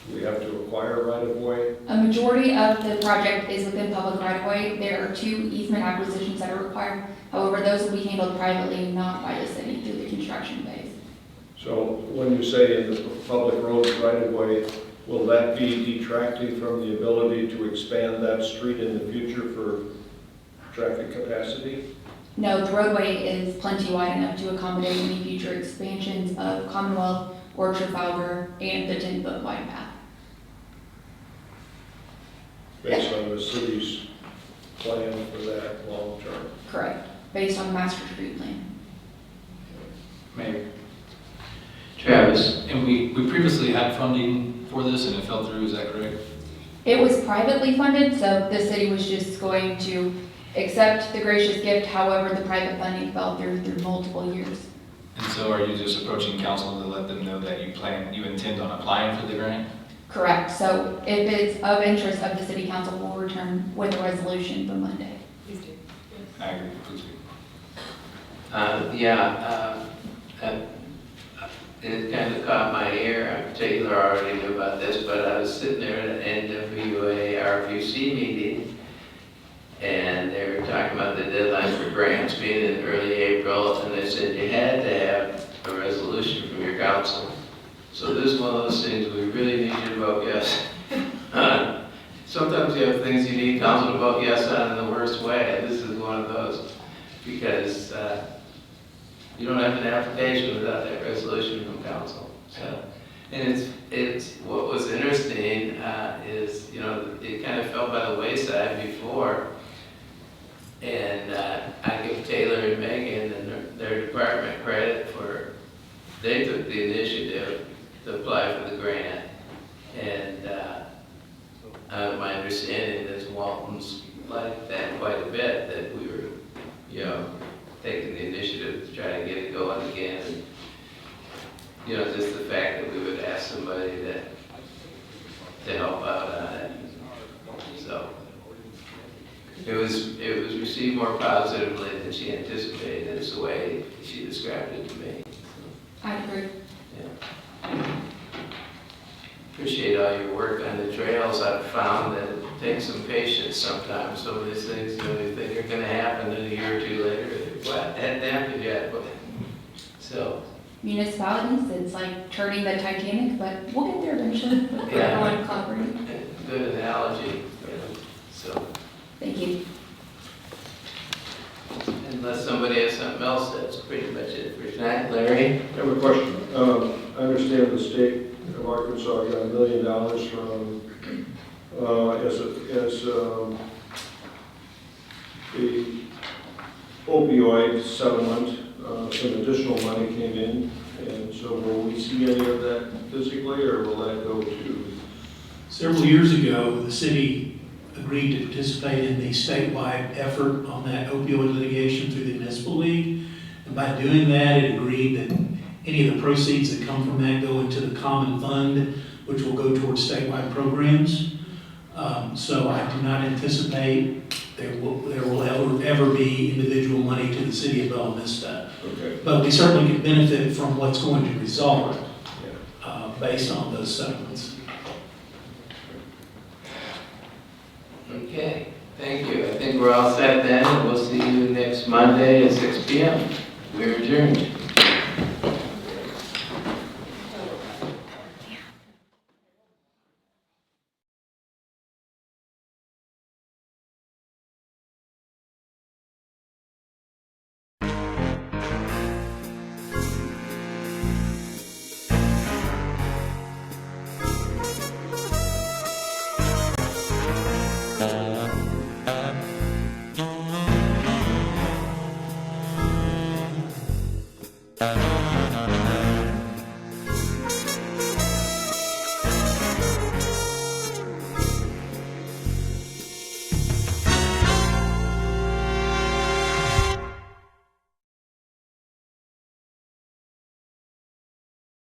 Do we have to acquire right-of-way? A majority of the project is within public right-of-way. There are 2 easement acquisitions that are required. However, those will be handled privately, not by the city through the construction phase. So when you say in the public roads right-of-way, will that be detracting from the ability to expand that street in the future for traffic capacity? No, the roadway is plenty wide enough to accommodate any future expansions of Commonwealth or Trafalgar and the 10-foot wide path. Based on the city's plan for that long term? Correct, based on the master street plan. Mayor. Travis? And we previously had funding for this and it fell through, is that correct? It was privately funded, so the city was just going to accept the gracious gift. However, the private funding fell through multiple years. And so are you just approaching council to let them know that you intend on applying for the grant? Correct, so if it's of interest of the city council, we'll return with a resolution for Monday. Please do. I agree, please do. It kind of caught my ear. Taylor already knew about this, but I was sitting there at an NWA RPC meeting, and they were talking about the deadline for grants being in early April, and they said you had to have a resolution from your council. So this is one of those things we really need you to vote yes. Sometimes you have things you need council to vote yes on in the worst way, and this is one of those, because you don't have an application without that resolution from council. So, and it's what was interesting is, you know, it kind of fell by the wayside before, and I give Taylor and Megan and their department credit for, they took the initiative to apply for the grant, and my understanding is Walton's like that quite a bit, that we were, you know, taking the initiative to try to get it going again. And, you know, just the fact that we would ask somebody to help out on it. So it was received more positively than she anticipated. It's the way she described it to me. I agree. Yeah. Appreciate all your work on the trails. I've found that it takes some patience sometimes. Some of these things, you know, you think are going to happen, and a year or two later, what? Hadn't happened yet. But, so. Municipalities, it's like turning the Titanic, but we'll get there eventually. Yeah. Everyone cooperating. Good analogy. You know, so. Thank you. Unless somebody has something else, that's pretty much it for tonight. Larry? I have a question. I understand the state of Arkansas got $1 million from, as the opioid settlement. Some additional money came in, and so will we see any of that physically, or will that go to? Several years ago, the city agreed to participate in the statewide effort on that opioid litigation through the municipal league. And by doing that, it agreed that any of the proceeds that come from that go into the common fund, which will go towards statewide programs. So I do not anticipate there will ever be individual money to the city of Bella Vista. Okay. But we certainly can benefit from what's going to result based on those settlements. Okay, thank you. I think we're all set then, and we'll see you next Monday at 6 p.m. We're adjourned.